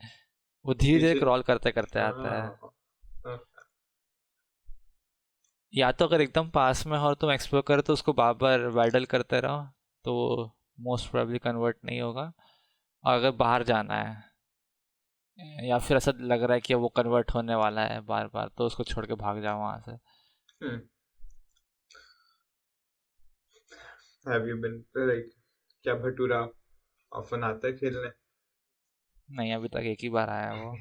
वो धीरे धीरे पीछे। क्रॉल करते करते आता है। हाँ हाँ, या तो अगर एकदम पास में हो और तुम एक्सप्लोर करो तो उसको बार बार वाइडल करते रहो, तो मोस्ट प्रोबेबली कन्वर्ट नहीं होगा। और अगर बाहर जाना है या फिर ऐसा लग रहा है कि वो कन्वर्ट होने वाला है बार बार, तो उसको छोड़ के भाग जाओ वहां से। हम्म। Have you been like, क्या भटूरा ऑफन आता है खेलने? नहीं, अभी तक एक ही बार आया वो।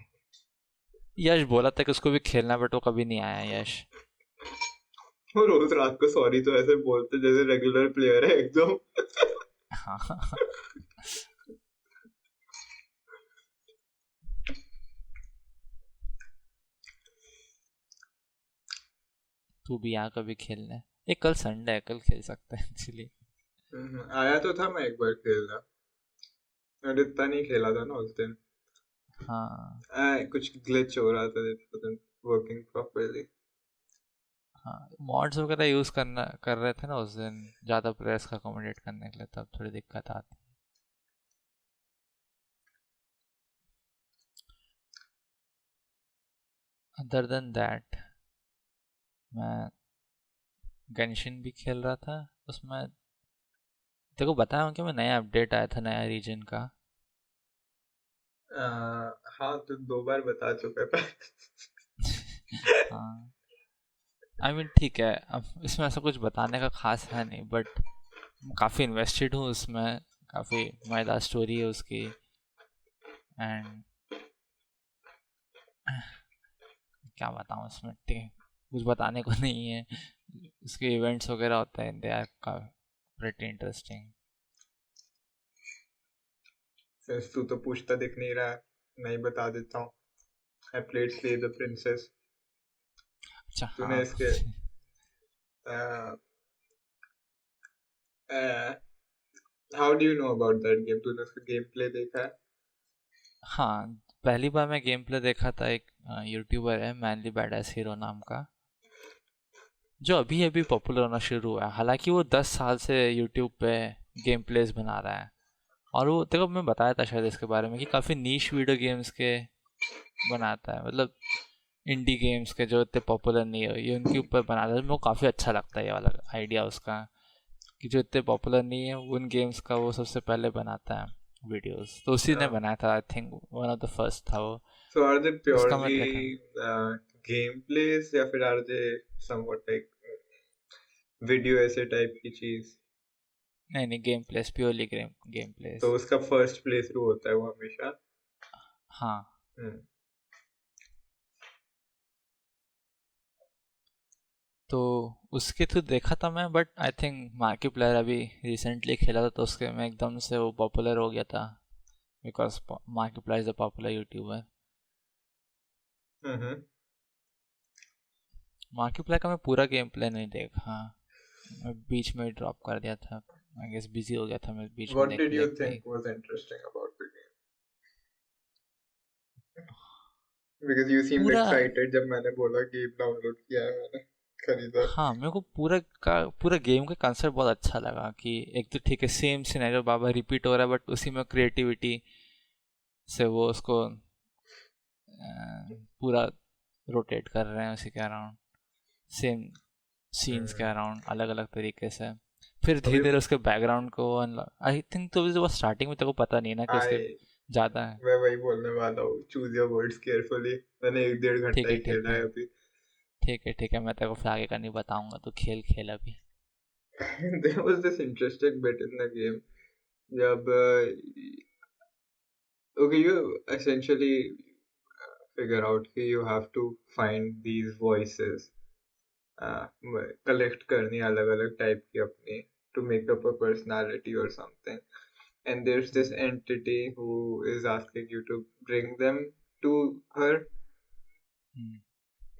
यश बोला था कि उसको भी खेलना, बट वो कभी नहीं आया यश। वो रोज रात को सॉरी तो ऐसे बोलते जैसे रेगुलर प्लेयर है एकदम। हाँ। तू भी यहाँ कभी खेलने। एक कल संडे है, कल खेल सकते हैं एक्चुअली। आया तो था मैं एक बार खेलना, और इतना नहीं खेला था ना उस दिन। हाँ। कुछ ग्लिच हो रहा था, इट वाजंट वर्किंग प्रॉपर्ली। हाँ, मॉड्स वगैरह यूज़ करना कर रहे थे ना उस दिन, ज़्यादा प्लेयर्स का अकोमोडेट करने के लिए, तब थोड़ी दिक्कत आती है। अदर देन दैट, मैं गन्शिन भी खेल रहा था। उसमें देखो बताया हूँ कि मैं, नया अपडेट आया था नया रीजन का। हाँ तो 2 बार बता चुका था। हाँ, आई मीन ठीक है, अब इसमें ऐसा कुछ बताने का खास है नहीं, बट काफ़ी इन्वेस्टेड हूँ उसमें। काफ़ी मज़ेदार स्टोरी है उसकी। एंड क्या बताऊँ उसमें, ठीक कुछ बताने को नहीं है। उसके इवेंट्स वगैरह होते हैं, they are pretty interesting. Since तू तो पूछता दिख नहीं रहा है, मैं ही बता देता हूँ। I played slay the princess. अच्छा तूने हाँ। इसके how do you know about that game? तूने उसका गेम प्ले देखा है? हाँ, पहली बार मैं गेम प्ले देखा था, एक यूट्यूबर है मैनली बैडास हीरो नाम का, जो अभी अभी पॉपुलर होना शुरू हुआ है। हालांकि वो 10 साल से यूट्यूब पे गेम प्लेस बना रहा है। और वो देखो, मैं बताया था शायद इसके बारे में कि काफ़ी नीश वीडियो गेम्स के बनाता है, मतलब इंडी गेम्स के जो इतने पॉपुलर नहीं है, ये उनके ऊपर बनाता है। मेरे को काफ़ी अच्छा लगता है ये वाला आइडिया उसका, कि जो इतने पॉपुलर नहीं है उन गेम्स का वो सबसे पहले बनाता है वीडियोस। तो उसी ने बनाया था, I think one of the first था वो। सो आर दे उसका मैं प्योरली देखा। गेम प्लेस या फिर are they somewhat like video ऐसे टाइप की चीज? नहीं नहीं, game plays, purely game game तो प्लेस। उसका फर्स्ट प्ले थ्रू होता है वो हमेशा? हाँ, हम्म। तो उसके थ्रू देखा था मैं, but I think marquee player अभी रिसेंटली खेला था, तो उसके में एकदम से वो पॉपुलर हो गया था, because marquee player is a popular YouTuber. Hmm. Marquee player का मैं पूरा गेम प्ले नहीं देखा, मैं बीच में ड्रॉप कर दिया था। आई गेस बिजी हो गया था मैं बीच में What did देखते you देखते ही। think was interesting about the game? Because you seemed पूरा, excited जब मैंने बोला गेम डाउनलोड किया है मैंने, खरीदा। हाँ मेरे को पूरा गेम का कंसेप्ट बहुत अच्छा लगा, कि एक तो ठीक है सेम सिनेरियो बाबा रिपीट हो रहा है, बट उसी में क्रिएटिविटी से वो उसको पूरा रोटेट कर रहे हैं उसी के अराउंड, सेम सीन्स के हम्म। अराउंड अलग अलग तरीके से। फिर धीरे अभी धीरे उसके बैकग्राउंड को आई थिंक, तो वो स्टार्टिंग में तेरे को पता नहीं ना कि उसके आई ज़्यादा है। मैं वही बोलने वाला हूँ, चूज योर वर्ड्स केयरफुली। मैंने 1-1.5 घंटा ठीक है ही ठीक खेला है है अभी। ठीक है ठीक है, मैं तेरे को फिर आगे का नहीं बताऊंगा, तो खेल खेल अभी। There was this interesting bit in the game जब okay, you essentially figure out कि you have to find these voices, collect करनी अलग अलग टाइप की अपनी, to make up a personality or something. And there's this entity who is asking you to bring them to her,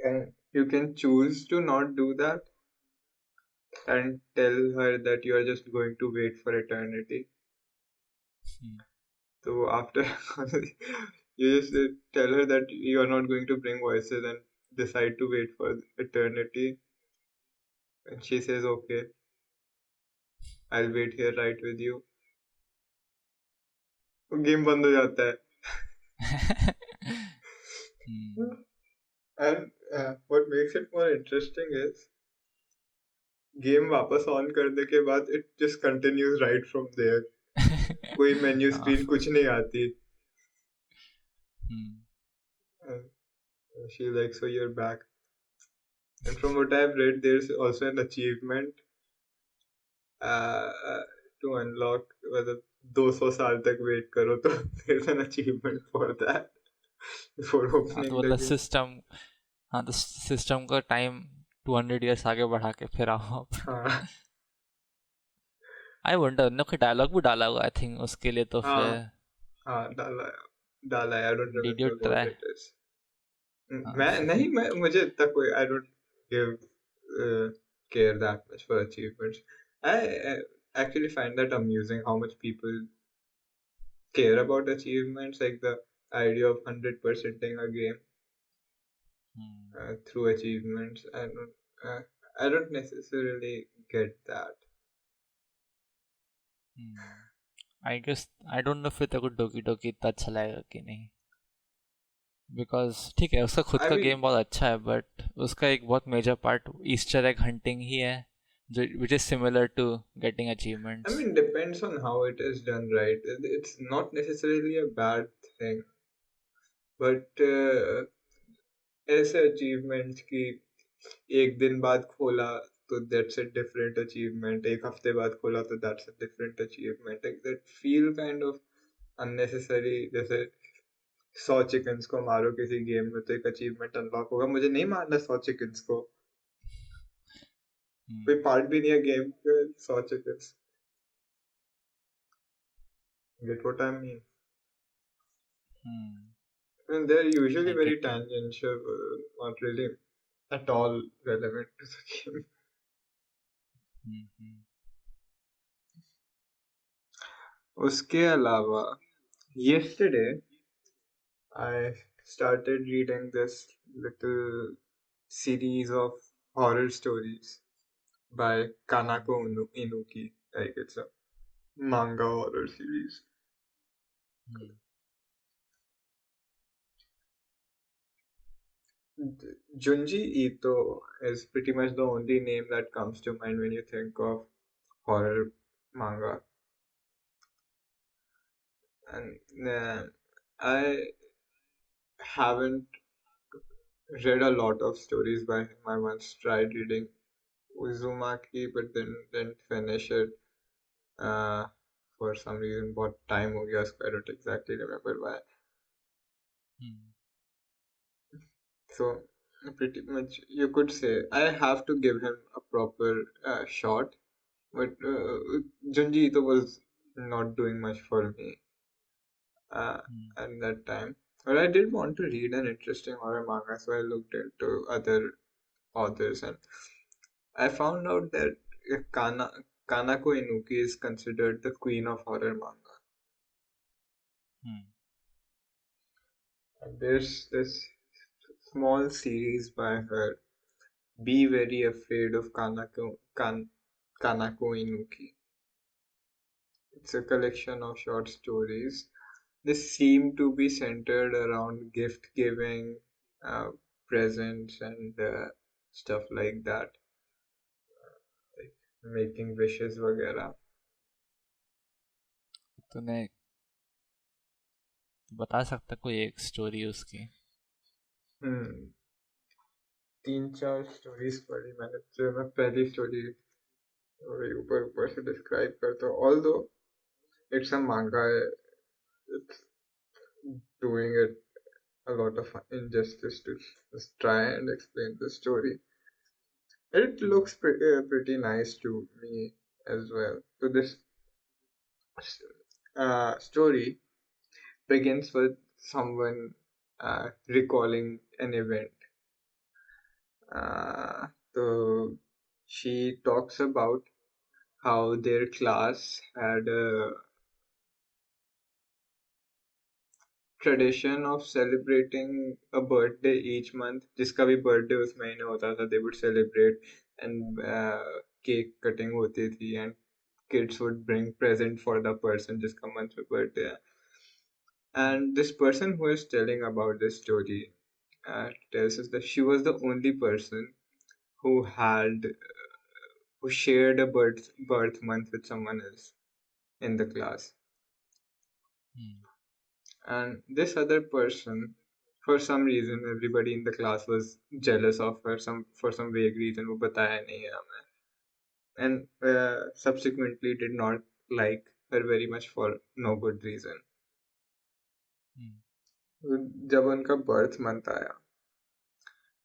and you can choose to not do that. and tell her that you are just going to wait for eternity. Hmm. So after you just tell her that you are not going to bring voices and decide to wait for eternity, and she says, "Okay, I'll wait here right with you." Game बंद हो जाता है. Hmm. And what makes it more interesting is game वापस on करने के बाद it just continues right from there. कोई menu हाँ. स्क्रीन कुछ नहीं आती. Hmm. And she's like, "So you're back." And from what I've read, there's also an achievement uh, to unlock. मतलब 200 साल तक वेट करो तो there's an achievement for that before हाँ, opening तो the मतलब game. सिस्टम, हाँ तो सिस्टम का टाइम 200 ईयर्स आगे बढ़ा के फिर आओ आप. हाँ आई वंडर ने कोई डायलॉग भी डाला होगा आई थिंक उसके लिए, तो हाँ फिर हाँ डाला है. I don't did you remember what try? it is. हाँ. मैं नहीं मैं मुझे इतना कोई I don't give care that much for achievements. I actually find that amusing how much people care about achievements, like the idea of 100%ing a game Hmm. through achievements. I don't necessarily get that. I guess I don't know फिर तेरे को डोकी डोकी इतना अच्छा लगेगा कि नहीं, because ठीक है उसका खुद I का mean, गेम बहुत अच्छा है, बट उसका एक बहुत major part Easter egg hunting ही है, जो which is similar to getting achievements. depends on how it is done, right? It's not necessarily a bad thing, but ऐसे achievements की एक दिन बाद खोला तो that's a different achievement, एक हफ्ते बाद खोला तो that's a different achievement, like that feel kind of unnecessary. जैसे 100 चिकन्स को मारो किसी गेम में तो एक अचीवमेंट अनलॉक होगा. मुझे नहीं मारना 100 चिकन्स को. कोई पार्ट भी नहीं है गेम के 100 chickens. Get what I mean? And they're usually I very get you. tangential, not really at all relevant to the game. उसके अलावा yesterday I started reading this little series of horror stories by Kanako Inuki. Like it's a manga horror series. Junji Ito is pretty much the only name that comes to mind when you think of horror manga. And I haven't read a lot of stories by him. I once tried reading Uzumaki, but then didn't finish it. For some reason, what time हो गया उसका, I don't exactly remember why. So pretty much you could say I have to give him a proper shot, but Junji Ito was not doing much for me uh, at that time. But I did want to read an interesting horror manga, so I looked into other authors and I found out that Kanako Inuki is considered the queen of horror manga. And there's this small series by her, Be Very Afraid of Kanako Inuki. It's a collection of short stories. They seem to be centered around gift giving, uh, presents, and stuff like that, like making wishes वगैरह. तूने बता सकता कोई एक story उसकी? हम्म 3-4 stories पढ़ी मैंने. जो मैं पहली स्टोरी ऊपर ऊपर से डिस्क्राइब करता हूँ, ऑल्दो इट्स अ मांगा, it's doing it a lot of injustice to just try and explain the story. It looks pretty nice to me as well. So this story begins with someone recalling an event. तो she talks about how their class had a tradition of celebrating a birthday each month. जिसका भी birthday उस महीने होता था, they would celebrate, and cake cutting होती थी, and kids would bring present for the person जिसका month में birthday है. And this person who is telling about this story tells us that she was the only person who had who shared a birth month with someone else in the class. And this other person, for some reason, everybody in the class was jealous of her. For some vague reason, वो बताया नहीं है हमें. And subsequently did not like her very much for no good reason. जब उनका birth month आया,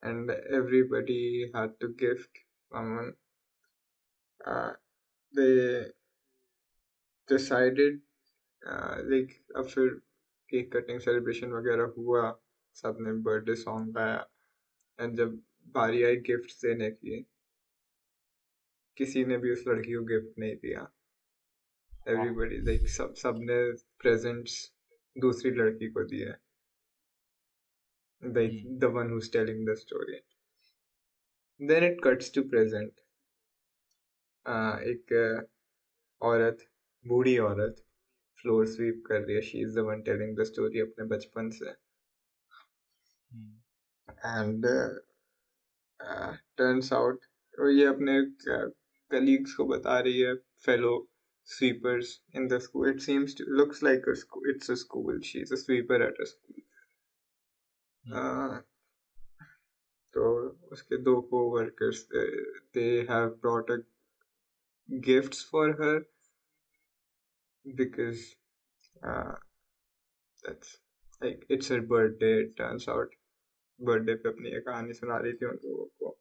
and everybody had to gift someone, they decided like अब फिर केक कटिंग सेलिब्रेशन वगैरह हुआ, सबने बर्थडे सॉन्ग गाया, एंड जब बारी आई गिफ्ट देने की, किसी ने भी उस लड़की को गिफ्ट नहीं दिया. एवरीबडी लाइक सबने प्रेजेंट्स दूसरी लड़की को दिए, like the one who's telling the story. Then it cuts to present. एक औरत, बूढ़ी औरत फ्लोर स्वीप कर रही है. She is the one telling the story अपने बचपन से. एंड टर्न्स आउट ये अपने कलीग्स को बता रही है, fellow sweepers in the school. It seems to looks like a school. It's a school. She's a sweeper at a school. तो उसके दो co-workers, they have brought a gifts for her because that's like it's her birthday. It turns out birthday पे अपनी एक कहानी सुना रही थी उन लोगों को.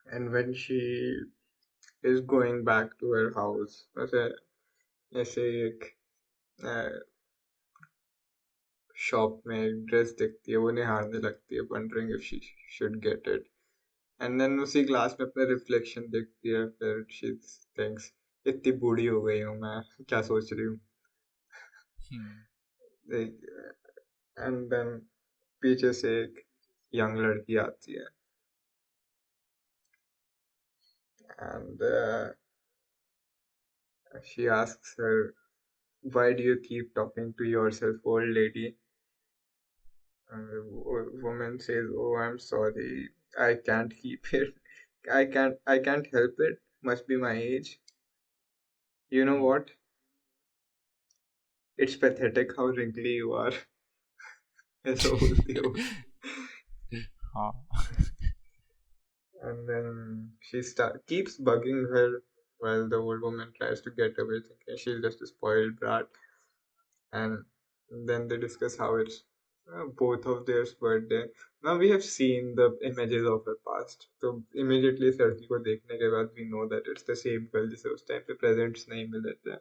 And when she is going back to her house, ऐसे एक शॉप में एक ड्रेस दिखती है, वो निहारने लगती है, wondering if she should get it. And then उसी ग्लास में अपना रिफ्लेक्शन देखती है, फिर she thinks इतनी बूढ़ी हो गई हूँ मैं, क्या सोच रही हूँ. And then पीछे से एक यंग लड़की आती है, and she asks her, why do you keep talking to yourself, old lady? And the woman says, oh, I'm sorry, I can't keep it. I can't help it. Must be my age. You know what? It's pathetic how wrinkly you are. ऐसा बोलती है वो. And then she keeps bugging her while the old woman tries to get away, thinking she's just a spoiled brat. And then they discuss how it's both of their birthday. Now we have seen the images of her past, so immediately इस लड़की को देखने के बाद we know that it's the same girl जिसे उस time पे presents नहीं मिले थे.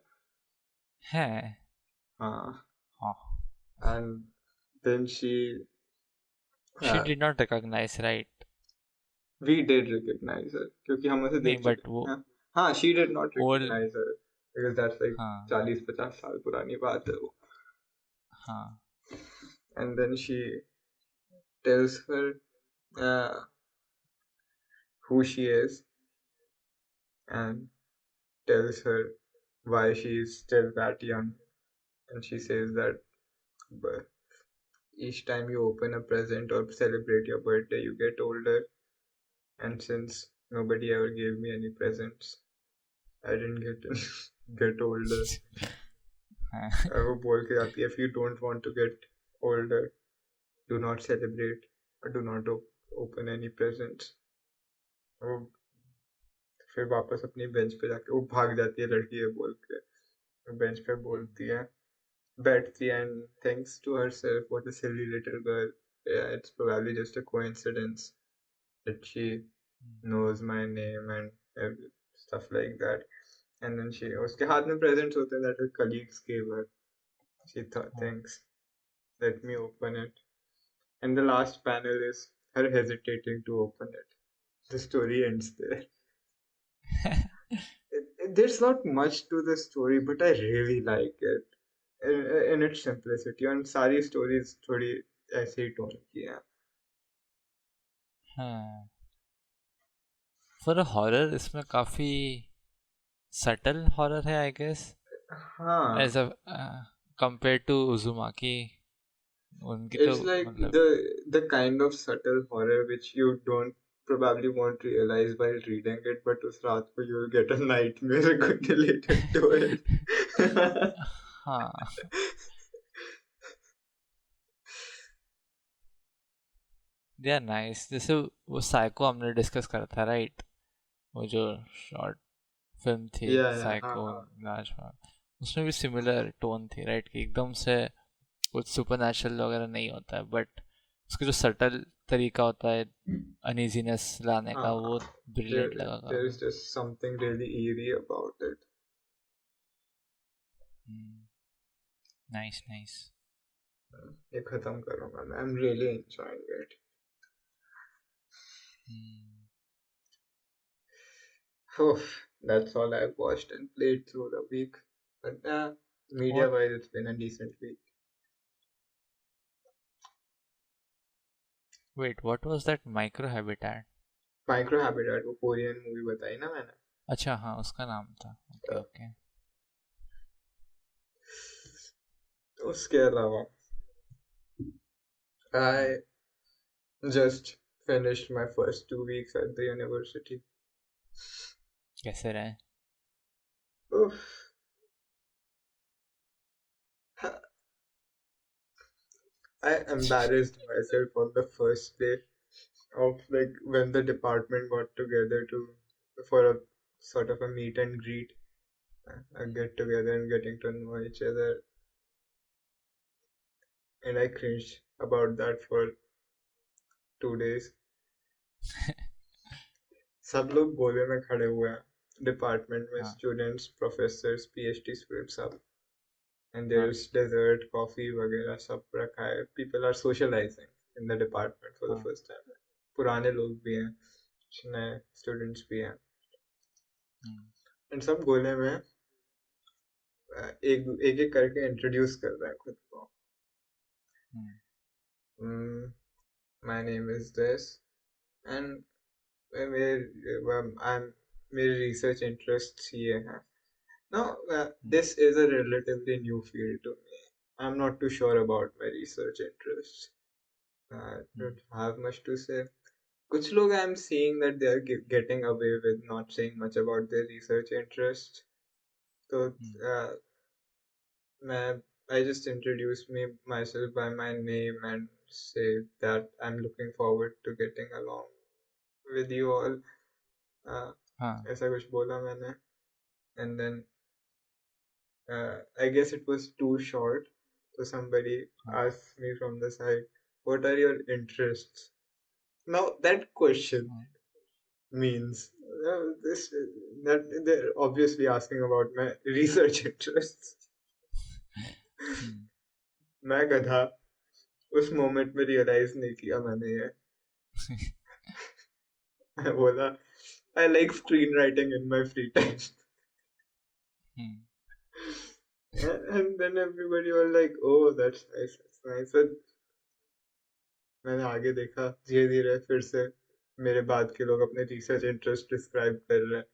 है. हाँ. And then she did not recognize, right? We did recognize her क्योंकि हम उसे देख but चुके वो हैं. हाँ, she did not old recognize her because that's like हाँ 40-50 साल पुरानी बात है वो. हाँ And then she tells her who she is and tells her why she is still that young. And she says that each time you open a present or celebrate your birthday, you get older. And since nobody ever gave me any presents, I didn't get older. वो बोल के जाती है, if you don't want to get older, do not celebrate or do not open any presents. वो फिर वापस अपनी bench पे जाके वो भाग जाती है लड़की है बोल के, बेंच पे बोलती है, बैठती है and thinks to herself, what a silly little girl. Yeah, it's probably just a coincidence that she knows my name and stuff like that. And then उसके हाथ में presents होते हैं that her colleagues gave her. She thinks, let me open it. And the last panel is her hesitating to open it. the story ends there. There's not much to the story, but I really like it in its simplicity. And सारी stories थोड़ी ऐसे ही tone की हैं. हाँ, for a horror इसमें काफी subtle horror है I guess, हाँ, as a compare to Uzumaki. उनकी तो it's like मतलब the kind of subtle horror which you don't probably won't realize while reading it, but उस रात को you'll get a nightmare related to it. हाँ, they are nice. जैसे वो psycho हमने डिस्कस करा था राइट, वो जो शॉर्ट फिल्म थी Yeah, yeah, हाँ, साइको हाँ. लाजवाब, उसमें भी सिमिलर टोन थी राइट, कि एकदम से कुछ सुपर वगैरह नहीं होता है, बट उसका जो सटल तरीका होता है अनईजीनेस लाने का, हाँ, वो there ब्रिलियंट लगा there काफी। is just something really eerie about it. Nice nice. ये खत्म करूंगा मैं. I'm really enjoying it. Oh, that's all I've watched and played through the week. But what, media-wise, it's been a decent week. Wait what was that micro habitat? Micro Habitat, वो Korean movie बताई ना मैंने. अच्छा हाँ, उसका नाम था, okay okay. उसके अलावा I just finished my first 2 weeks at the university. कैसे रहे? Oof. I embarrassed myself on the first day of like when the department got together to for a sort of a meet and greet, a get together and getting to know each other, and I cringed about that for 2 days. सब लोग गोले में खड़े हुए हैं department में, हाँ students, professors, PhD students सब, and हाँ there's dessert, coffee वगैरह सब रखा है. People are socializing in the department for the हाँ first time. पुराने लोग भी हैं, कुछ नए स्टूडेंट्स भी हैं, and सब गोले में एक एक एक करके इंट्रोड्यूस कर रहे हैं खुद को. My name is this, and I'm मेरे रिसर्च इंटरेस्ट्स ये हैं. Now, this is a relatively new field to me. I'm not too sure about my research interests. I don't have much to say. कुछ लोग I'm seeing that they are getting away with not saying much about their research interests. So, I just introduce myself by my name and say that I'm looking forward to getting along with you all. हाँ ऐसा कुछ बोला मैंने, and then I guess it was too short. So somebody हाँ asked me from the side, "What are your interests?" Now that question हाँ means this that they're obviously asking about my research interests. मैं गधा उस moment में realise नहीं किया मैंने ये. मैं बोला I like screenwriting in my free time. And then everybody was like, oh, that's nice, that's nice. But मैंने आगे देखा धीरे धीरे फिर से मेरे बाद के लोग अपने रिसर्च इंटरेस्ट डिस्क्राइब कर रहे हैं,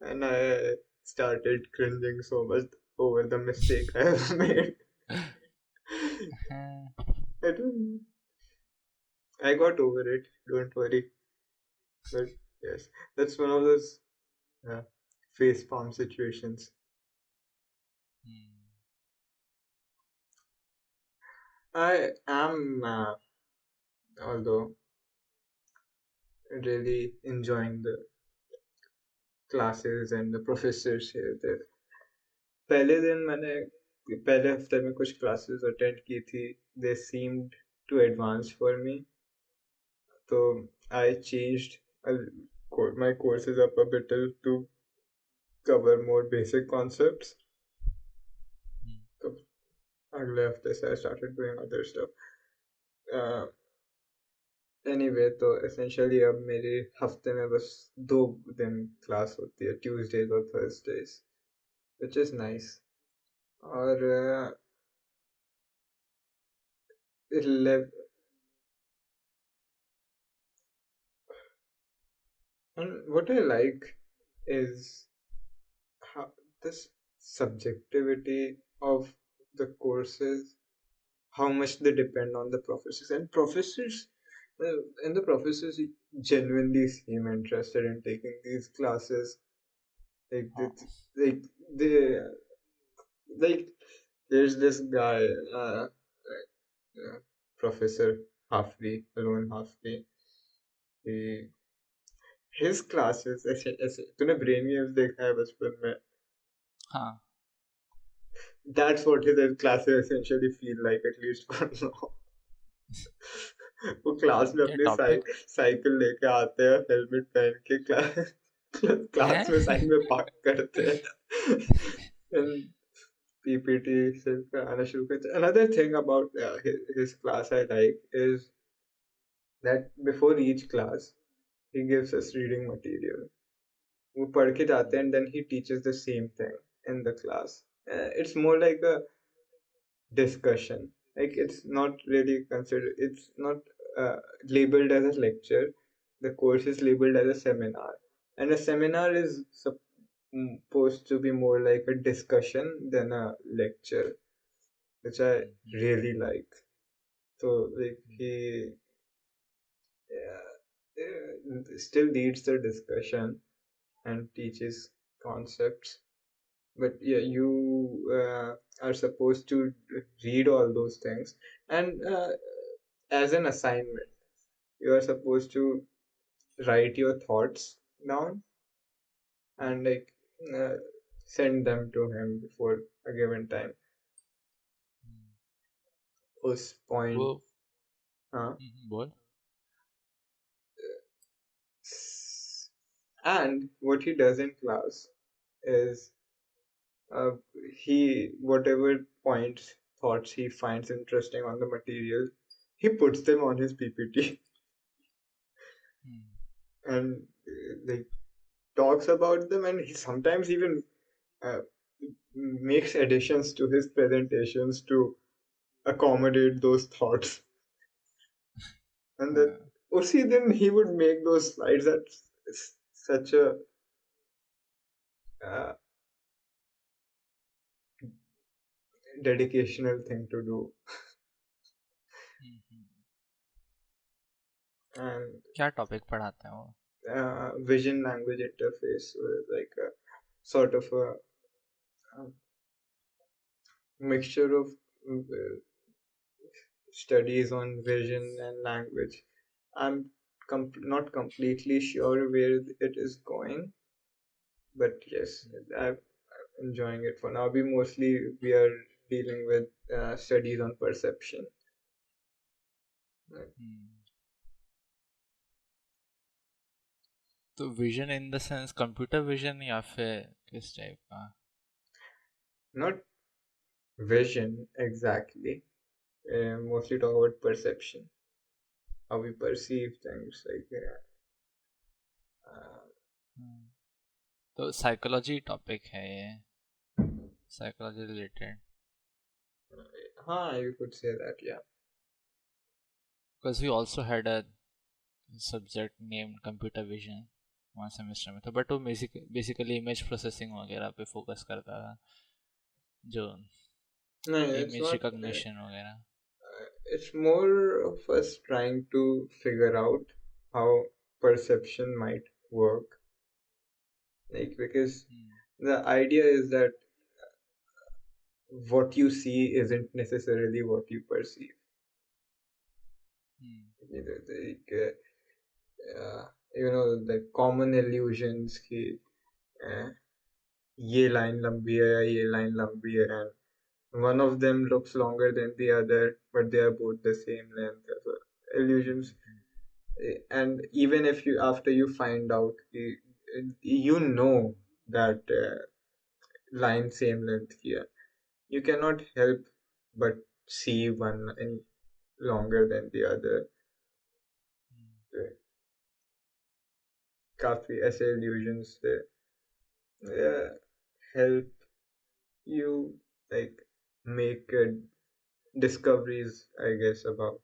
and I started cringing so much over the mistake I have made. I don't I got over it, don't worry. But yes, that's one of those uh, face palm situations. I am although really enjoying the classes and the professors here there. पहले दिन मैंने पहले हफ्ते में कुछ classes attend की थी. They seemed too advanced for me, so I changed my courses up a bit to cover more basic concepts. तो अगले हफ्ते से I started doing other stuff. Anyway तो एसेंशियली अब मेरे हफ्ते में बस 2 दिन क्लास होती है, ट्यूसडेज और थर्सडेज, विच इज नाइस. और eleven and what I like is how this subjectivity of the courses, how much they depend on the professors, and the professors genuinely seem interested in taking these classes. Like हाँ. like they like there's this guy, Professor Hafli, Alon Hafli. He his classes ऐसे तूने brain waves देखा है बचपन में? हाँ. That's what his classes essentially feel like, at least for now. वो class में क्या अपनी टॉपिक साइकिल लेके आते हैं, हेलमेट पहन के है? क्लास में साइड में पार्क करते हैं. And PPT से आना शुरू करते हैं. Another thing about his class I like is that before each class he gives us reading material. वो पढ़ के जाते हैं and then he teaches the same thing in the class. It's more like a discussion. Like it's not really considered. It's not labeled as a lecture. The course is labeled as a seminar, and a seminar is supposed to be more like a discussion than a lecture, which I really like. So like he still leads the discussion and teaches concepts, but yeah, you are supposed to read all those things, and as an assignment you are supposed to write your thoughts down and like uh, send them to him before a given time. उस वो point, हाँ. बोल. And what he does in class is uh, he whatever points thoughts he finds interesting on the material, he puts them on his PPT and like talks about them, and he sometimes even uh, makes additions to his presentations to accommodate those thoughts. And then usi then he would make those slides. That's such a uh, dedicational thing to do. And क्या topic पढ़ाते हैं वो? vision language interface was like a sort of a mixture of uh, studies on vision and language. I'm not completely sure where it is going, but yes, I'm enjoying it for now. We are dealing with studies on perception. तो vision in the sense computer vision या फिर किस type का? Not vision exactly. Mostly talk about perception, how we perceive things. Like तो psychology topic है ये, psychology related. you could say that, yeah. Because we also had a subject named computer vision वहाँ semester में था, but वो basically image processing वगैरह पे focus करता था, जो No, it's image not. Recognition वगैरह. It's more of us trying to figure out how perception might work. Like, because the idea is that what you see isn't necessarily what you perceive. Like, the common illusions कि ये line लंबी है या ये line लंबी है, and one of them looks longer than the other, but they are both the same length. So, illusions. And even if you after you find out you know that line same length here, you cannot help but see one any longer than the other. काफी ऐसे illusions से help you like make discoveries, I guess, about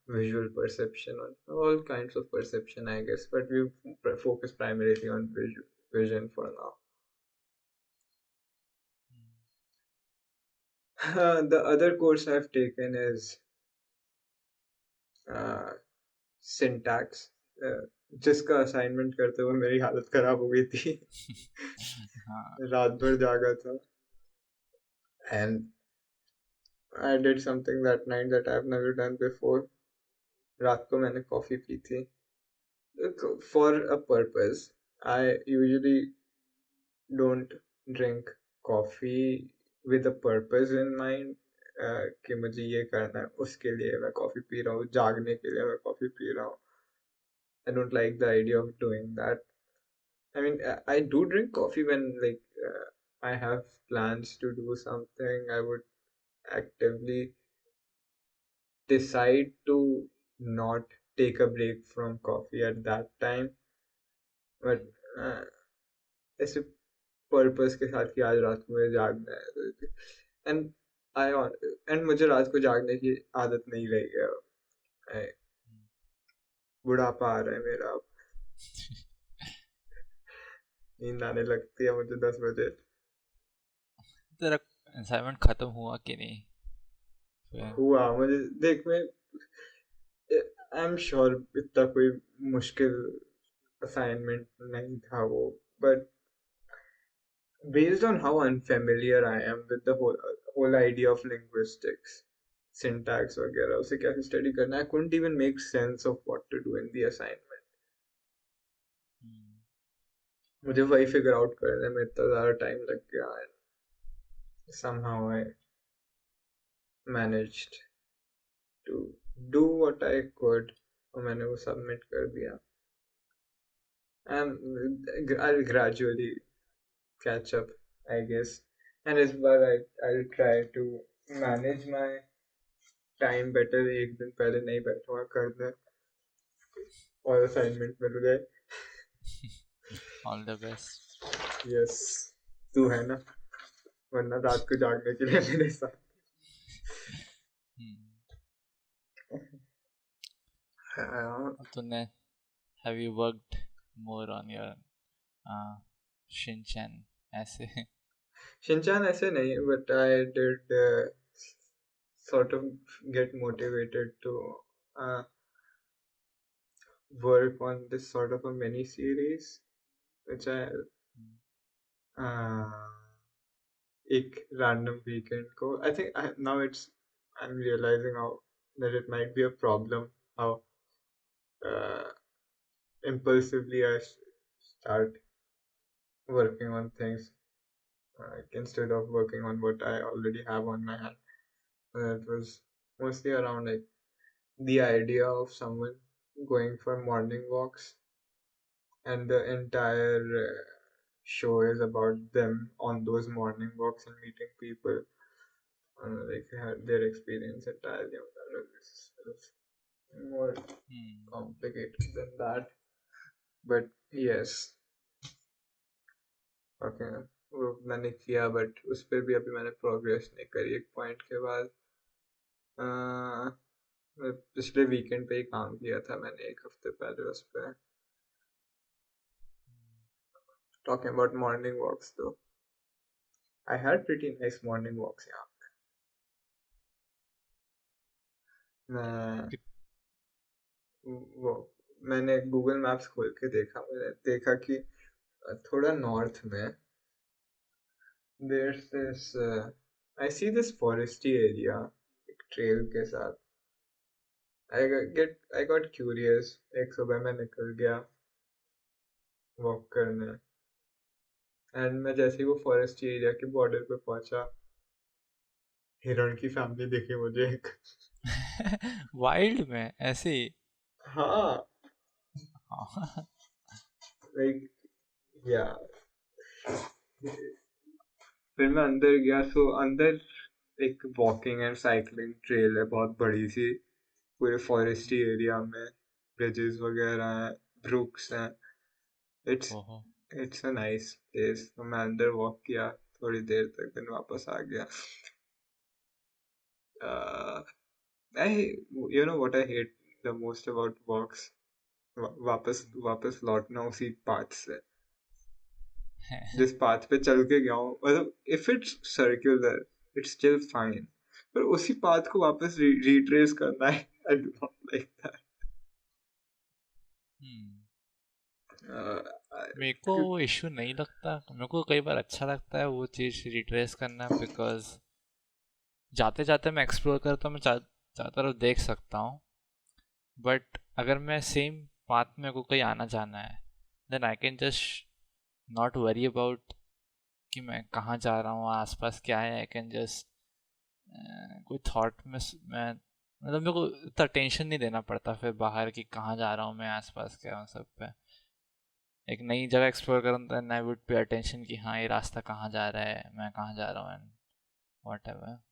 visual perception on all kinds of perception, I guess, but we focus primarily on vision for now. The other course I've taken is syntax, जिसका assignment करते हुए मेरी हालत खराब हो गई थी. हाँ रात भर जागा था, and I did something that night that I've never done before. रात को मैंने कॉफी पी थी for a purpose. I usually don't drink coffee with a purpose in mind, कि मुझे ये करना है, उसके लिए मैं कॉफी पी रहा हूँ, जागने के लिए मैं कॉफी पी रहा हूँ. I don't like the idea of doing that. I mean, I do drink coffee when like I have plans to do something. I would actively decide to not take a break from coffee at that time. But ऐसे purpose के साथ कि आज रात को मुझे जागना है, एंड आई एंड मुझे रात को जागने की आदत नहीं रही है. बुढ़ापा आ रहा है मेरा अब. नींद आने लगती है मुझे 10 बजे. तेरा असाइनमेंट खत्म हुआ कि नहीं फिर? हुआ मुझे देख मैं आई एम श्योर इतना कोई मुश्किल असाइनमेंट नहीं था वो, but based on how unfamiliar I am with the whole idea of linguistics, syntax वगैरह उसे कैसे स्टडी करना, I couldn't even make sense of what to do in the assignment. मुझे वही फिगर आउट करने में इतना ज़्यादा टाइम लग गया, and somehow I managed to do what I could, और मैंने वो सबमिट कर दिया. And I'll gradually catch up, I guess. And इस बार I'll try to manage my time better. एक दिन पहले नहीं बैठूंगा करने और असाइनमेंट मिल गए. All the best. यस, तू है ना, वरना रात को जागने के लिए मेरे साथ. तूने have you worked more on your Shinchan ऐसे? शिनचान ऐसे नहीं, but I did sort of get motivated to work on this sort of a mini series which I एक random weekend को, I think now I'm realizing how that it might be a problem how impulsively I start working on things instead of working on what I already have on my hand. It was mostly around like the idea of someone going for morning walks, and the entire show is about them on those morning walks and meeting people, like their experience entirely on that. It's more complicated than that, but yes. Okay, वो मैंने किया, but उस पर भी अभी मैंने progress नहीं करी. एक पॉइंट के बाद मैं पिछले वीकेंड पे ही काम किया था मैंने, एक हफ्ते पहले उस पर. Talking about morning walks though, I had pretty nice morning walks यहाँ पे. मैंने गूगल मैप्स खोल के देखा, मैंने देखा कि थोड़ा नॉर्थ में there's this I see this foresty area एक ट्रेल के साथ. I got curious. एक सुबह मैं निकल गया वॉक करने, एंड मैं जैसे ही वो फॉरेस्ट एरिया के बॉर्डर पे पहुंचा, हिरण की फैमिली दिखी मुझे एक. वाइल्ड में ऐसे ही? हाँ, लाइक या. फिर मैं अंदर गया, सो अंदर एक वॉकिंग एंड साइकिलिंग ट्रेल है बहुत बड़ी सी, पूरे फॉरेस्टी एरिया में. ब्रिजेस वगैरह हैं, ब्रुक्स हैं. इट्स ओहो. It's a nice place. तो मैं अंदर वॉक किया थोड़ी देर तक, फिर वापस आ गया. uh, I you know what I hate the most about walks? वापस वापस लौटना उसी पाथ से, जिस पाथ पे चल के गया हूँ. मतलब if it's circular it's still fine, पर उसी पाथ को वापस रिट्रेस करना है. I do not like hmm. That. मेरे को वो इश्यू नहीं लगता. मेरे को कई बार अच्छा लगता है वो चीज़ रिट्रेस करना, बिकॉज जाते जाते मैं एक्सप्लोर करता हूँ, मैं चारों तरफ देख सकता हूँ. बट अगर मैं सेम पाथ में को कहीं आना जाना है, then I can just not worry about कि मैं कहाँ जा रहा हूँ, आसपास क्या है. आई कैन जस्ट कोई थॉट में मैं, मतलब मेरे को इतना टेंशन नहीं देना पड़ता फिर बाहर कि कहाँ जा रहा हूँ मैं, आसपास क्या हूँ सब पे. एक नई जगह एक्सप्लोर करूँ तो आई वुड पे अटेंशन कि हाँ ये रास्ता कहाँ जा रहा है, मैं कहाँ जा रहा हूँ, and what ever.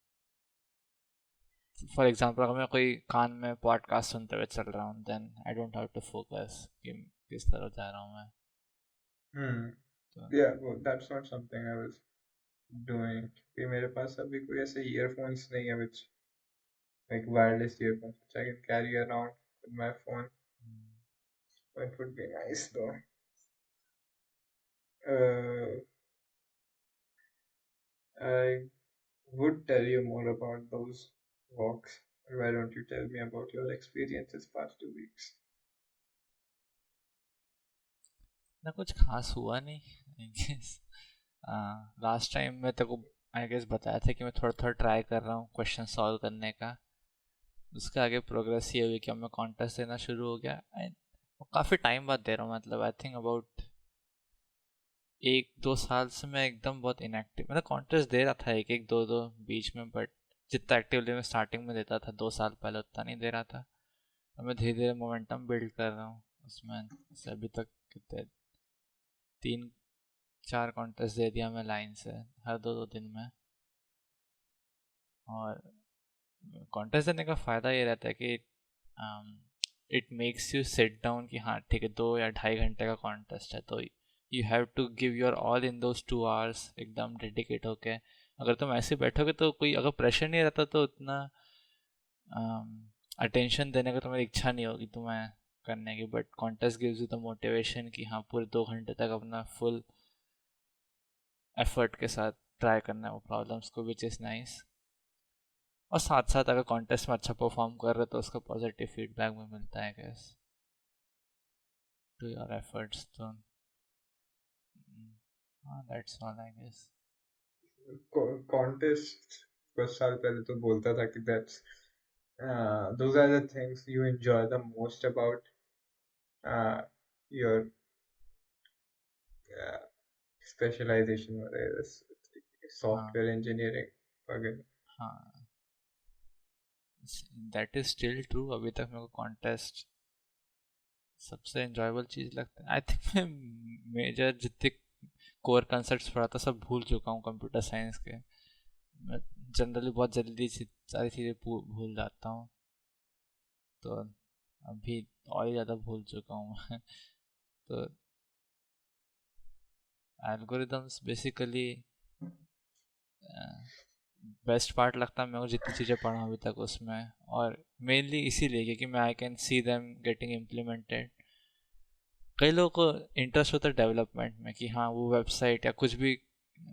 For example अगर मैं कोई कान में पॉडकास्ट सुनते हुए चल रहा हूँ, then I don't have to focus कि किस तरफ जा रहा हूँ मैं. तो Yeah, well, that's not something I was doing. कि मेरे पास अभी कोई ऐसे ईयरफोन्स नहीं है which like wireless earphones which I can carry around with my phone. It would be nice though. I would tell you more about those walks. Why don't you tell me about your experiences past 2 weeks? ना कुछ खास हुआ नहीं, I guess. Last time मैं तेरे को I guess बताया था कि मैं थोड़ा थोड़ा ट्राई कर रहा हूँ क्वेश्चन सॉल्व करने का. उसके आगे प्रोग्रेस ये हुई कि अब मैं कॉन्टेस्ट देना शुरू हो गया. काफ़ी टाइम बाद दे रहा हूँ, मतलब आई थिंक अबाउट 1-2 साल से मैं एकदम बहुत इनएक्टिव, मतलब कॉन्टेस्ट दे रहा था एक एक दो दो बीच में, बट जितना एक्टिवली मैं स्टार्टिंग में देता था 2 साल पहले उतना नहीं दे रहा था. अब मैं धीरे धीरे मोमेंटम बिल्ड कर रहा हूँ उसमें. जैसे अभी तक कितने 3-4 कॉन्टेस्ट दे दिया मैं लाइन से हर 2-2 दिन में. और कॉन्टेस्ट देने का फ़ायदा ये रहता है कि it makes you set down कि हाँ ठीक है 2 या ढाई घंटे का कॉन्टेस्ट है, तो you have to give your all in those 2 hours एकदम डेडिकेट होके. अगर तुम ऐसे बैठोगे तो कोई अगर प्रेशर नहीं रहता तो उतना अटेंशन देने का तुम्हारी इच्छा नहीं होगी तुम्हें करने की. But contest gives you the motivation कि हाँ पूरे 2 घंटे तक अपना फुल एफर्ट के साथ ट्राई करना है वो प्रॉब्लम्स को, विच इज़ नाइस. और साथ साथ अगर कॉन्टेस्ट में अच्छा परफॉर्म कर रहे तो उसका पॉजिटिव फीडबैक भी मिलता है गैस टू योर एफर्ट्स. तो हाँ that's all I guess. Contest कुछ साल पहले तो बोलता था कि that's those are the things you enjoy the most about your uh, specialization वगैरह, हाँ software engineering वगैरह. हाँ दैट इज स्टिल ट्रू. अभी तक मेरे को कॉन्टेस्ट सबसे एंजॉयबल चीज़ लगता है. आई थिंक मैं मेजर जितने कोर कंसेप्ट्स पढ़ा था सब भूल चुका हूँ कंप्यूटर साइंस के. मैं जनरली बहुत जल्दी सारी चीज़ें भूल जाता हूँ, तो अभी और ही ज़्यादा भूल चुका हूँ मैं. तो एल्गोरिदम्स बेसिकली बेस्ट पार्ट लगता है मेरे को जितनी चीज़ें पढ़ा हूँ अभी तक उसमें. और मेनली इसीलिए क्योंकि मैं I can see them getting implemented. कई लोगों को इंटरेस्ट होता है डेवलपमेंट में कि हाँ वो वेबसाइट या कुछ भी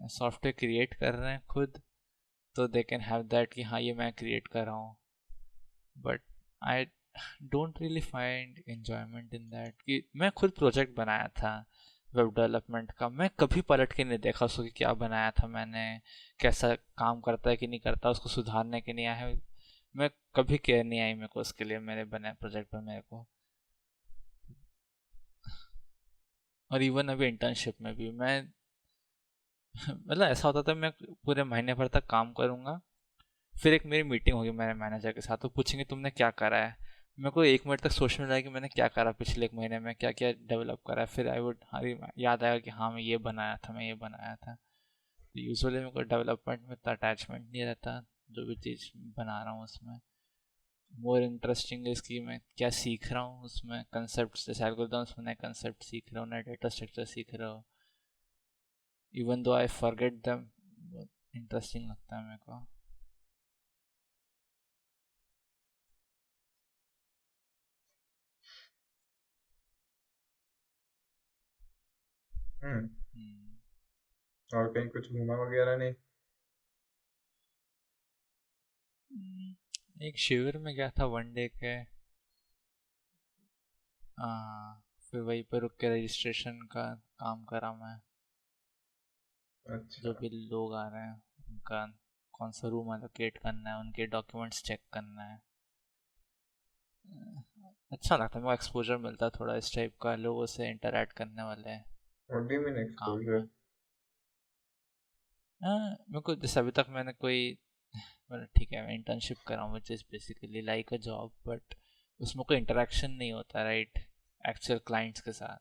सॉफ्टवेयर क्रिएट कर रहे हैं खुद, तो दे कैन हैव दैट कि हाँ ये मैं क्रिएट कर रहा हूँ. But I don't really find enjoyment in that. कि मैं खुद प्रोजेक्ट बनाया था वेब डेवलपमेंट का, मैं कभी पलट के नहीं देखा उसको कि क्या बनाया था मैंने, कैसा काम करता है कि नहीं करता, उसको सुधारने के नहीं आया है. मैं कभी केयर नहीं आई मेरे को उसके लिए मेरे बने प्रोजेक्ट पर मेरे को. और इवन अभी इंटर्नशिप में भी मैं मतलब ऐसा होता था मैं पूरे महीने भर तक काम करूँगा, फिर एक मेरी मीटिंग होगी मेरे मैनेजर के साथ, तो पूछेंगे तुमने क्या करा है. मेरे को 1 मिनट तक सोचने में लगा कि मैंने क्या करा पिछले 1 महीने में, क्या क्या डेवलप करा है. फिर आई वुड हाँ याद आएगा कि हाँ मैं ये बनाया था, मैं ये बनाया था. तो यूजुअली मेरे को डेवलपमेंट में इतना अटैचमेंट नहीं रहता जो भी चीज़ बना रहा हूँ उसमें. मोर इंटरेस्टिंग है इसकी मैं क्या सीख रहा हूँ उसमें कंसेप्ट, जैसे एल्गोरिथम्स में नए कंसेप्ट सीख रहा हूँ, नए डेटा स्ट्रक्चर सीख रहा हूँ, even though I forget them, बहुत इंटरेस्टिंग लगता है मेरे को। हम्म। हम्म। और कहीं कुछ घूमा वगैरह नहीं? एक शिविर में गया था वन डे के। हाँ, फिर वहीं पे रुक के रजिस्ट्रेशन का काम करा मैं। जो अच्छा। भी लोग आ रहे हैं उनका कौन सा रूम एलोकेट करना है, उनके डॉक्यूमेंट्स चेक करना है। अच्छा लगता है, मेरे को एक्सपोजर मिलता है थोड़ा इस टाइप का, लोगों से इंटरेक्ट करने वाले व्हाट डू यू मीन काम एक्सपोजर? में। मेरे को जैसे अभी तक मैंने कोई, मतलब ठीक है मैं इंटर्नशिप कर रहा हूँ which is basically like a job, but उसमें कोई इंटरेक्शन नहीं होता राइट एक्चुअल क्लाइंट्स के साथ।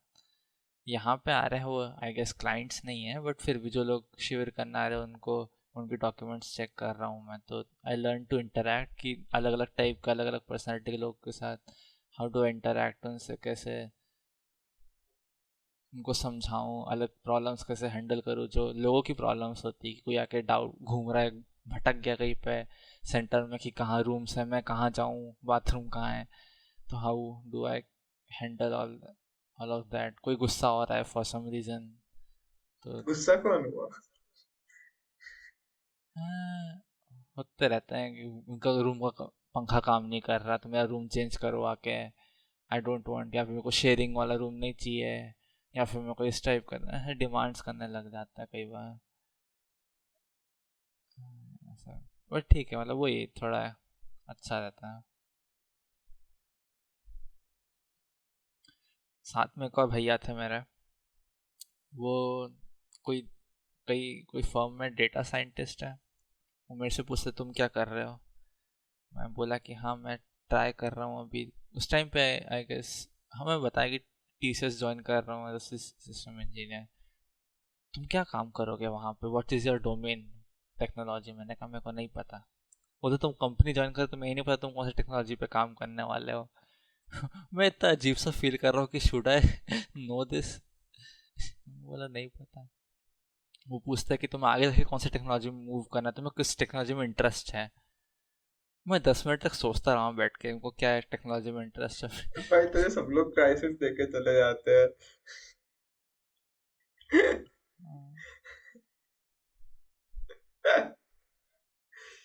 यहाँ पे आ रहे हैं वो आई गेस क्लाइंट्स नहीं है, बट फिर भी जो लोग शिविर करने आ रहे हैं उनको उनके डॉक्यूमेंट्स चेक कर रहा हूँ मैं, तो आई लर्न टू इंटरेक्ट कि अलग अलग टाइप का अलग अलग पर्सनैलिटी के लोग के साथ हाउ टू इंटरेक्ट, उनसे कैसे उनको समझाऊँ, अलग प्रॉब्लम्स कैसे हैंडल करूँ, जो लोगों की प्रॉब्लम्स होती है कि कोई आके डाउट घूम रहा है, भटक गया कहीं पे सेंटर में कि कहाँ रूम्स है, मैं कहाँ जाऊँ, बाथरूम कहाँ है, तो how do I handle all of that. कोई गुस्सा हो रहा है फॉर सम रीज़न, तो गुस्सा कौन हुआ? हाँ, होते रहते हैं कि उनका रूम का पंखा काम नहीं कर रहा तो मेरा रूम चेंज करो आके, आई डोंट वांट, या फिर मेरे को शेयरिंग वाला रूम नहीं चाहिए, या फिर मेरे को इस टाइप करना है, डिमांड्स करने लग जाता है कई बार। ऐसा, बट ठीक है, मतलब वही थोड़ा अच्छा रहता है। साथ में एक और भैया थे मेरे, वो कोई कोई फर्म में डेटा साइंटिस्ट है। वो मेरे से पूछते तुम क्या कर रहे हो, मैं बोला कि हाँ मैं ट्राई कर रहा हूँ अभी, उस टाइम पे आई गेस हमें बताया कि टीसीएस ज्वाइन कर रहा हूँ एज सिस्टम इंजीनियर। तुम क्या काम करोगे वहाँ पे, what is your domain technology, मैंने कहा मेरे को नहीं पता। वो तो तुम कंपनी ज्वाइन कर, तुम्हें ये नहीं पता तुम कौन सी टेक्नोलॉजी पे काम करने वाले हो। मैं इतना अजीब सा फील कर रहा हूँ कि शुड आई नो दिस, बोला नहीं पता। वो पूछता है कि तुम्हें आगे जाके कौन सी टेक्नोलॉजी में मूव करना है, तुम्हें किस टेक्नोलॉजी में इंटरेस्ट है। मैं 10 मिनट तक सोचता रहा हूँ बैठ के उनको क्या टेक्नोलॉजी में इंटरेस्ट भाई तुझे है। सब लोग क्राइसिस देके चले जाते हैं।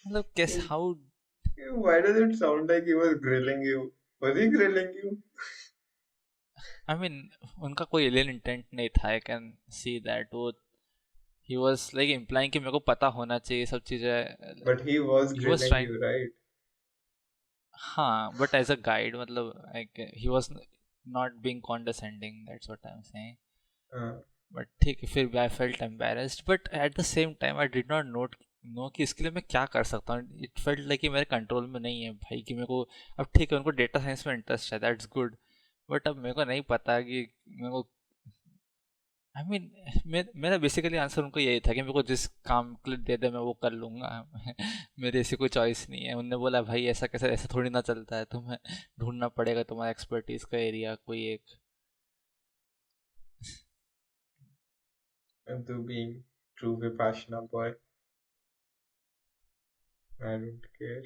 मतलब कैसे how, Why does it sound like he was grilling you? Was he grilling you? I mean उनका कोई एलियन इंटेंट नहीं था, आई कैन सी दैट। वो ही वाज लाइक इम्प्लाइंग कि मेरे को पता होना चाहिए सब चीज़ें। But he was he was grilling trying, you, right? हाँ बट एज अ गाइड, मतलब like he was not being condescending, that's what I am saying. हाँ। बट ठीक है, फिर भी I felt embarrassed, but at the same time I did not know कि इसके लिए मैं क्या कर सकता हूँ। इट फेल्ट लाइक कि मेरे कंट्रोल में नहीं है भाई कि मेरे को, अब ठीक है उनको डेटा साइंस में इंटरेस्ट है दैट्स गुड, बट अब मेरे को नहीं पता कि मेरे को, आई मीन मेरा बेसिकली आंसर उनको यही था कि मेरे को जिस काम के लिए दे दे मैं वो कर लूँगा। मेरी ऐसी कोई चॉइस नहीं है। उनने बोला भाई ऐसा कैसे, ऐसा थोड़ी ना चलता है, तुम्हें ढूंढना पड़ेगा तुम्हारा एक्सपर्टीज का एरिया कोई एक। And to being true Vipassana boy, I don't care.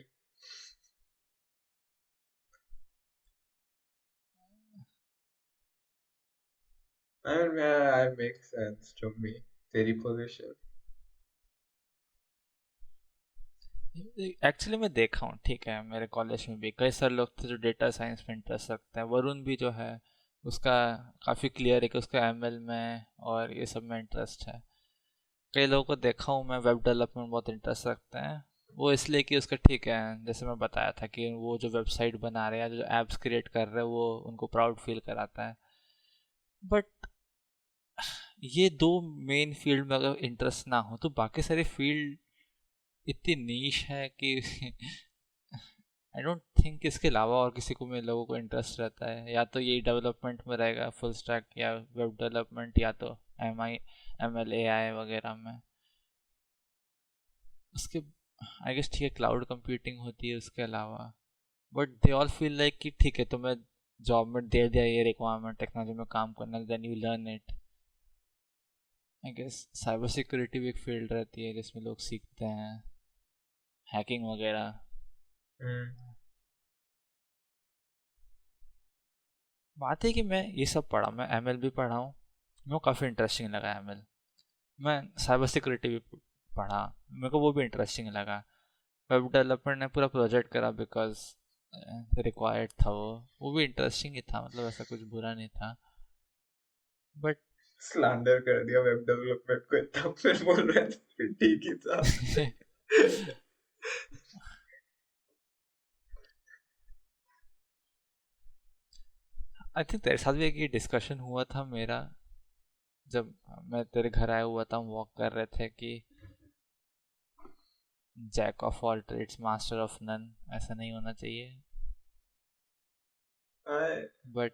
I mean, yeah, it makes sense to me. तेरी position. एक्चुअली मैं देखा हूँ, ठीक है मेरे कॉलेज में भी कई सारे लोग थे जो डेटा साइंस में इंटरेस्ट रखते हैं। वरुण भी जो है उसका काफ़ी क्लियर है कि उसका एमएल में और ये सब में इंटरेस्ट है। कई लोगों को देखा हूँ मैं वेब डेवलपमेंट बहुत इंटरेस्ट रखते हैं। वो इसलिए कि उसका ठीक है, जैसे मैं बताया था कि वो जो वेबसाइट बना रहे हैं, जो एप्स क्रिएट कर रहे हैं, वो उनको प्राउड फील कराता है। बट ये दो मेन फील्ड में अगर इंटरेस्ट ना हो तो बाकी सारी फील्ड इतनी नीश है कि आई डोंट थिंक इसके अलावा और किसी को में लोगों को इंटरेस्ट रहता है। या तो यही डेवलपमेंट में रहेगा फुल स्टैक या वेब डेवलपमेंट, या तो एम एल ए आई वगैरह में। उसके आई गेस ठीक है क्लाउड कंप्यूटिंग होती है उसके अलावा, but they all feel like कि ठीक है तुम्हें जॉब में दे दिया ये रिक्वायरमेंट टेक्नोलॉजी में काम करना, then you learn it. I guess cyber security भी एक फील्ड रहती है जिसमें लोग सीखते हैं हैकिंग वगैरह। हम्म। बात है कि मैं ये सब पढ़ा, मैं एमएल भी पढ़ा हूँ, मेरे को काफ़ी इंटरेस्टिंग लगा एमएल। मैं साइबर सिक्योरिटी भी पढ़ा, मेरे को वो भी इंटरेस्टिंग लगा। वेब डेवलपमेंट ने पूरा प्रोजेक्ट करा बिकॉज रिक्वायर्ड था वो भी इंटरेस्टिंग ही था, मतलब ऐसा कुछ बुरा नहीं था। बट स्लैंडर कर दिया वेब डेवलपमेंट को इतना, फिर बोल रहे थे फिर ठीक ही था। आई थिंक तेरे साथ भी एक डिस्कशन हुआ था मेरा, जब मैं तेरे घर आया हुआ था, हम वॉक कर रहे थे कि jack of all trades master of none, ऐसा नहीं होना चाहिए। I, but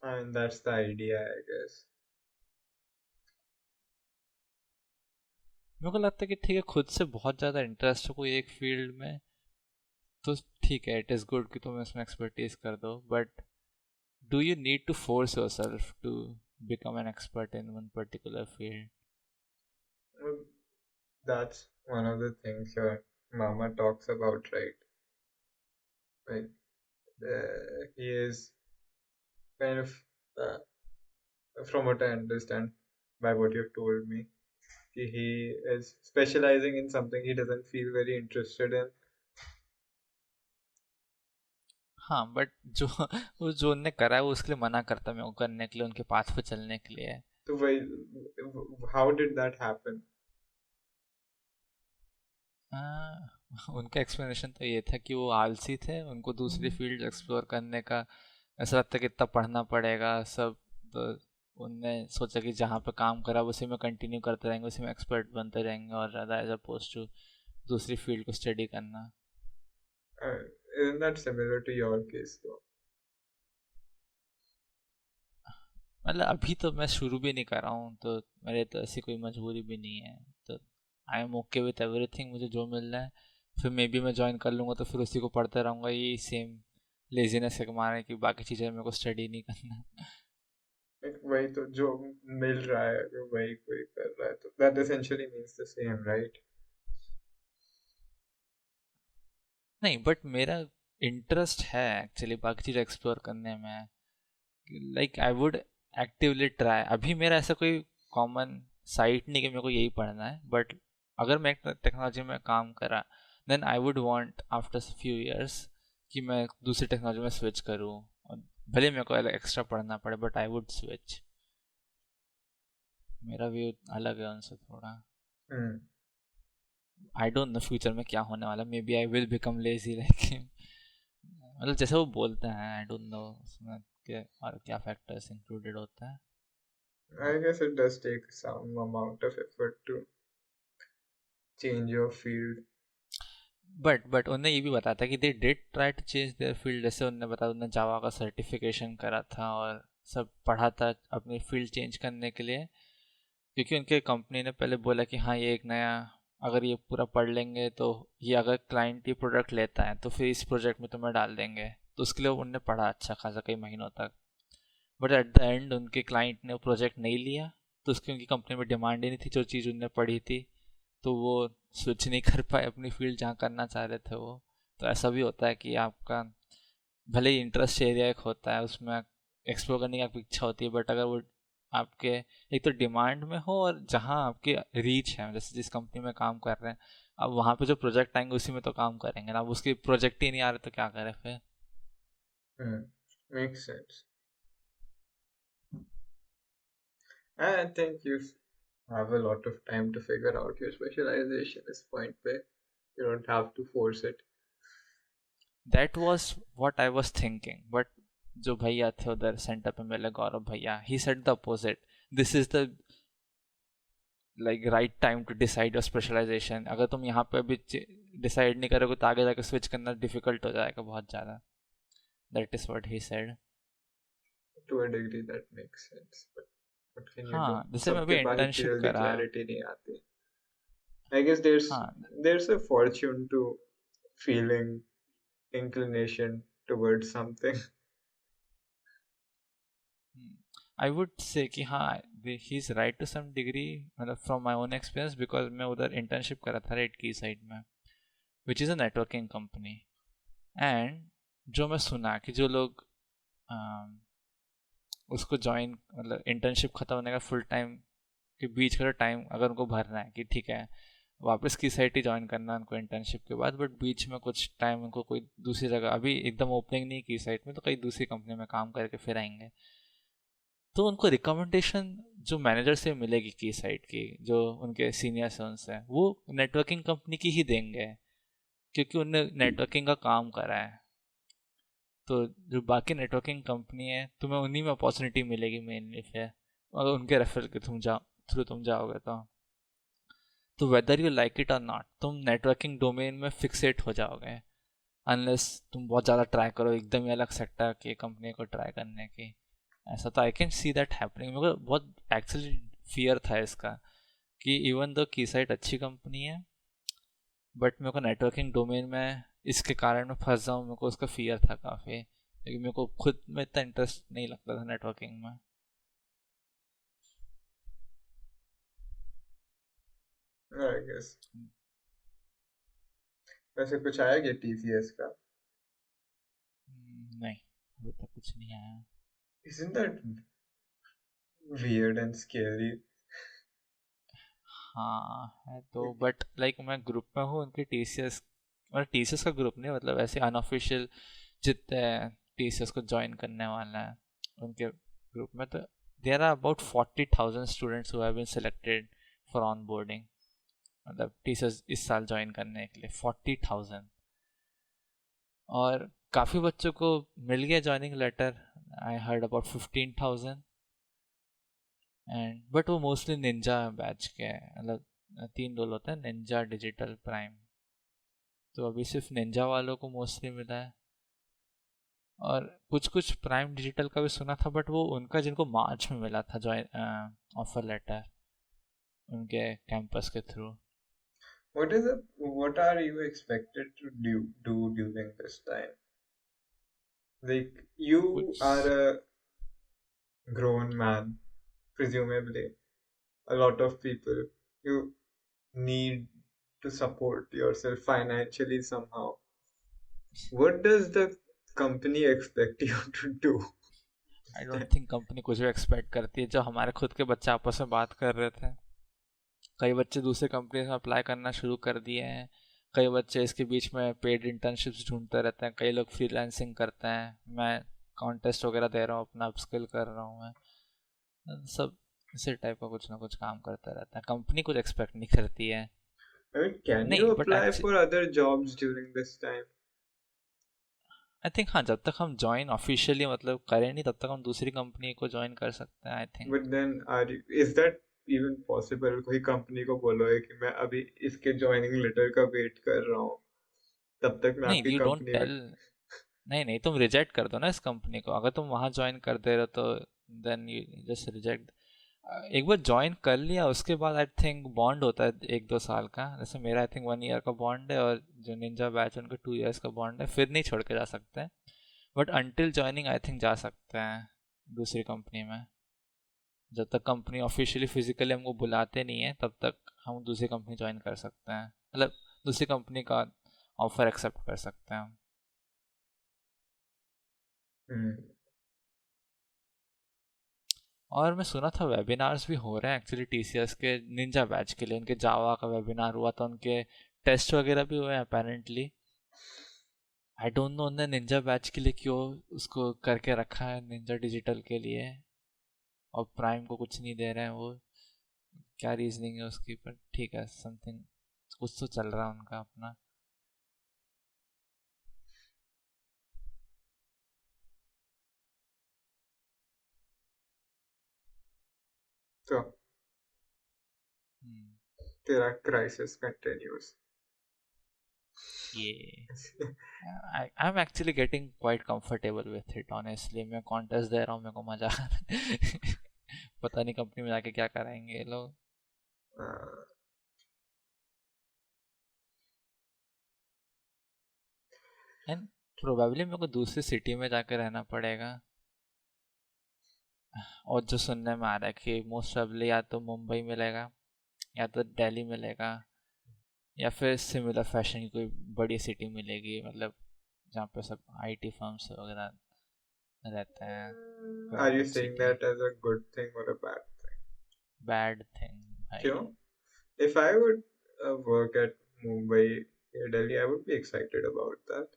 I mean, that's the idea, I guess. मेरे को लगता है कि ठीक है, खुद से बहुत ज़्यादा इंटरेस्ट हो कोई एक फील्ड में तो ठीक है, इट इज़ गुड कि तुम इसमें एक्सपर्टीज कर दो, but do you need to force yourself to become an expert in one particular field? Well, that's one of the things your mama talks about, right? Like, he is kind of, uh, from what I understand by what you've told me, he is specializing in something he doesn't feel very interested in. हाँ, but जो वो जो उनने करा है वो उसके लिए मना करता है मेरे को करने के लिए, उनके पाथ पे चलने के लिए। So why, how did that happen? उनका एक्सप्लेनेशन तो ये था कि वो आलसी थे, उनको दूसरी फील्ड एक्सप्लोर करने का ऐसा लगता है कि इतना पढ़ना पड़ेगा सब, तो उनने सोचा कि जहाँ पे काम करा उसी में कंटिन्यू करते रहेंगे, उसी में एक्सपर्ट बनते रहेंगे, और ज़्यादा एज अपोज टू दूसरी फील्ड को स्टडी करना। Uh, isn't that similar to your case though? मतलब अभी तो मैं शुरू भी नहीं कर रहा हूँ, तो मेरे तो ऐसी कोई मजबूरी भी नहीं है, तो I am okay with everything, मुझे जो मिल रहा है फिर मे बी मैं ज्वाइन कर लूँगा तो फिर उसी को पढ़ते रहूँगा, यही सेम लेजीनेस के मारे कि बाकी चीज़ें मेरे को स्टडी नहीं करना। Like, वही तो जो मिल रहा है अगर वही कोई कर रहा है तो that essentially means the same, right? नहीं, बट मेरा इंटरेस्ट है एक्चुअली बाकी चीज़ एक्सप्लोर करने में, like I would actively try. अभी मेरा ऐसा कोई कॉमन साइट नहीं कि मेरे को यही पढ़ना है, बट अगर मैं टेक्नोलॉजी में काम करा then I would want after few years कि मैं दूसरी टेक्नोलॉजी में स्विच करूँ, और भले मेरे को एक्स्ट्रा पढ़ना पड़े बट आई वुड स्विच। मेरा व्यू अलग है उनसे थोड़ा। Hmm. I don't know future में क्या होने वाला, maybe I will become lazy like him, मतलब जैसे वो बोलते हैं, आई डोंट नो उसमें क्या और क्या फैक्टर्स इंक्लूडेड होता है। I guess it does take some amount of effort to change your field. But उन्हें ये भी बताया था कि they did try to change their field, जैसे उन्होंने बताया उन्होंने जावा का सर्टिफिकेशन करा था और सब पढ़ा था अपनी फील्ड चेंज करने के लिए, क्योंकि उनके कंपनी ने पहले बोला कि हाँ ये एक नया, अगर ये पूरा पढ़ लेंगे तो ये अगर क्लाइंट ये प्रोडक्ट लेता है तो फिर इस प्रोजेक्ट में तुम्हें डाल देंगे, तो उसके लिए उन्होंने पढ़ा अच्छा खासा कई महीनों तक। बट एट द एंड उनके क्लाइंट ने वो प्रोजेक्ट नहीं लिया, तो उसकी उनकी कंपनी में डिमांड ही नहीं थी जो चीज़ उन्होंने पढ़ी थी, तो वो स्विच नहीं कर पाए अपनी फील्ड जहाँ करना चाह रहे थे वो। तो ऐसा भी होता है कि आपका भले ही इंटरेस्ट एरिया एक होता है, उसमें एक्सप्लोर करने की आपकी इच्छा होती है, बट अगर वो आपके एक तो डिमांड में हो और जहाँ आपकी रीच है, जैसे जिस कंपनी में काम कर रहे हैं, अब वहाँ पे जो प्रोजेक्ट आएंगे उसी में तो काम करेंगे ना, अब उसके प्रोजेक्ट ही नहीं आ रहे तो क्या करें फिर। Hmm. Makes sense. I think you have a lot of time to figure out your specialization at this point where you don't have to force it. That was what I was thinking, but जो भैया थे उधर centre पे मिले, गौरव भैया, he said the opposite, this is the like right time to decide your specialisation, अगर तुम यहाँ पे अभी डिसाइड नहीं करोगे तो आगे जाकर स्विच करना डिफिकल्ट हो जाएगा बहुत ज़्यादा। That is what he said. To a degree, that makes sense. But what can you do? हाँ, जैसे मैं अभी सबके पास इतनी इंटर्नशिप जल्दी करा। clarity नहीं आती. I guess there's हाँ, there's a fortune to feeling inclination towards something. I would say कि हाँ he is right to some degree, मतलब from my own experience, because मैं उधर इंटर्नशिप करा था रेड की साइड में, which is a networking company. And जो मैं सुना कि जो लोग उसको ज्वाइन, मतलब इंटर्नशिप ख़त्म होने का फुल टाइम के बीच का टाइम अगर उनको भरना है कि ठीक है वापस की साइट ही ज्वाइन करना है उनको इंटर्नशिप के बाद, बट बीच में कुछ टाइम उनको कोई दूसरी जगह, अभी एकदम ओपनिंग नहीं की साइट में, तो कई दूसरी कंपनी में काम करके फिर आएंगे, तो उनको रिकमेंडेशन जो मैनेजर से मिलेगी की साइट की, जो उनके सीनियर्स हैं उनसे, वो नेटवर्किंग कंपनी की ही देंगे, क्योंकि उनने नेटवर्किंग का काम करा है। तो जो बाकी नेटवर्किंग कंपनी है तुम्हें उन्हीं में अपॉर्चुनिटी मिलेगी मेनली, फिर अगर उनके रेफर के थ्रू तुम जाओगे तो वेदर यू लाइक इट और नॉट तुम नेटवर्किंग डोमेन में फिक्सेट हो जाओगे, अनलेस तुम बहुत ज़्यादा ट्राई करो एकदम ही अलग सेक्टर की कंपनी को ट्राई करने की। ऐसा तो I can see that happening. मेरे को बहुत एक्चुअली फियर था इसका कि इवन दो की साइट अच्छी कंपनी है, बट मेरे को नेटवर्किंग डोमेन में इसके कारण मैं फंस जाऊँ, मेरे को उसका फियर था काफ़ी, क्योंकि मेरे को खुद में इतना इंटरेस्ट नहीं लगता था नेटवर्किंग में। I guess. वैसे कुछ आया क्या TCS का? नहीं, अभी तक कुछ नहीं आया। Isn't that weird and scary? हाँ है तो, बट लाइक मैं ग्रुप में हूँ उनके TCS, और TCS का ग्रुप नहीं, मतलब ऐसे अनऑफिशियल जितने TCS को ज्वाइन करने वाला है उनके ग्रुप में, तो there are about 40,000 students who have been selected for onboarding, मतलब TCS इस साल ज्वाइन करने के लिए 40,000। और काफ़ी बच्चों को मिल गया joining letter, I heard about 15,000। And but वो मोस्टली निंजा बैच के हैं, मतलब 3 रोल होता है, निंजा, डिजिटल, प्राइम, तो अभी सिर्फ निंजा वालों को मोस्टली मिला है। और कुछ कुछ प्राइम डिजिटल का भी सुना था, बट वो उनका जिनको मार्च में मिला था ज्वाइन ऑफर लेटर उनके कैंपस के through. What are you expected to do during this time? Like you कुछ are a grown man, presumably. A lot of people. You need to support yourself financially somehow. What does the company expect you to do? I don't think company कुछ भी expect करती है। जो हमारे खुद के बच्चे आपस में बात कर रहे थे, कई बच्चे दूसरे कंपनी में अप्लाई करना शुरू कर दिए हैं, कई बच्चे इसके बीच में पेड इंटर्नशिप्स ढूंढते रहते हैं, कई लोग फ्रीलांसिंग करते हैं, मैं कॉन्टेस्ट वगैरह दे रहा हूँ, अपना अपस्किल कर रहा हूँ मैं, सब इसी टाइप का कुछ ना कुछ काम करता रहता है, कंपनी कुछ एक्सपेक्ट नहीं करती है। I mean, can नहीं you but apply actually for other jobs during this time? I think हाँ, जब तक हम ज्वाइन ऑफिशियली मतलब करें नहीं तब तक हम दूसरी कंपनी को ज्वाइन कर सकते हैं I think. But then is that even possible? कोई कंपनी को बोलो है कि मैं अभी इसके ज्वाइनिंग लेटर का वेट कर रहा हूँ, तब तक मैं नहीं आपकी यू डोंट कंपनी में। टेल, नहीं नहीं तुम रिजेक्ट कर दो ना इस कंपनी को, अगर तुम वहाँ ज्वाइन कर दे रहे हो तो देन यू जस्ट रिजेक्ट। एक बार ज्वाइन कर लिया उसके बाद आई थिंक बॉन्ड होता है 1-2 साल का, जैसे मेरा आई थिंक 1 ईयर का बॉन्ड है, और जो निंजा बैच उनका 2 ईयर्स का बॉन्ड है, फिर नहीं छोड़ के जा सकते हैं, but until joining I think जा सकते हैं दूसरी कंपनी में। जब तक कंपनी ऑफिशियली फिजिकली हमको बुलाते नहीं है तब तक हम दूसरी कंपनी ज्वाइन कर सकते हैं, मतलब दूसरी कंपनी का ऑफर एक्सेप्ट कर सकते हैं हम। हम्म। और मैं सुना था वेबिनार्स भी हो रहे हैं एक्चुअली TCS के निंजा बैच के लिए, उनके जावा का वेबिनार हुआ था, उनके टेस्ट वगैरह भी हुए हैं अपेरेंटली। आई डोंट नो उन्होंने निंजा बैच के लिए क्यों उसको करके रखा है, निंजा डिजिटल के लिए, और प्राइम को कुछ नहीं दे रहे हैं वो, क्या रीजनिंग है उसकी, पर ठीक है समथिंग कुछ तो चल रहा है उनका अपना। तो हम्म, तेरा क्राइसिस कंटिन्यूस। ये I am actually getting quite comfortable with it honestly, मैं कॉन्टेस्ट दे रहा हूँ, मेरे को मजा आ रहा है पता नहीं कंपनी में जाके क्या कराएंगे ये लोग। एंड प्रोबेबली मेरे को दूसरी सिटी में जाकर रहना पड़ेगा। और जो सुनने में आ रहा है कि मोस्ट प्रोबेबली या तो मुंबई मिलेगा या तो दिल्ली मिलेगा या फिर सिमिलर फैशन की कोई बड़ी सिटी मिलेगी, मतलब जहाँ पे सब आईटी फर्म्स वगैरह रहते हैं, Are you crowded saying city. that as a good thing or a bad thing? Bad thing भाई। क्यों? If I would work at Mumbai or Delhi, I would be excited about that.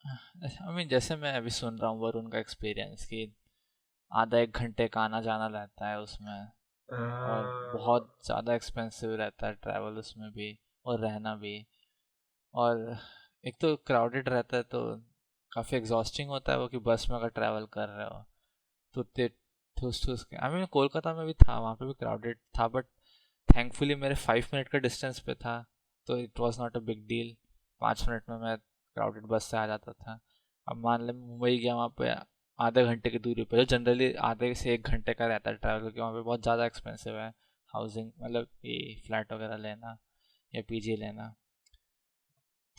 I mean जैसे मैं अभी सुन रहा हूँ वरुण का experience कि आधा एक घंटे का आना जाना रहता है उसमें, और Uh, बहुत ज़्यादा एक्सपेंसिव रहता है ट्रैवल उसमें भी और रहना भी। और एक तो क्राउडेड रहता है तो काफ़ी एग्जॉस्टिंग होता है वो, कि बस में अगर ट्रैवल कर रहे हो तो इतने ठूस ठूस के, आई मीन कोलकाता में भी था, वहाँ पे भी क्राउडेड था, बट थैंकफुली मेरे 5 मिनट का डिस्टेंस पे था, तो it was not a big deal. 5 minute में मैं क्राउडेड बस से आ जाता था। अब मान ले मुंबई गया, वहाँ पे आधे घंटे की दूरी पे, जो जनरली आधे से 1 घंटे का रहता है ट्रैवल, क्योंकि वहाँ पे बहुत ज़्यादा एक्सपेंसिव है हाउसिंग, मतलब ये फ्लैट वगैरह लेना या पीजी लेना।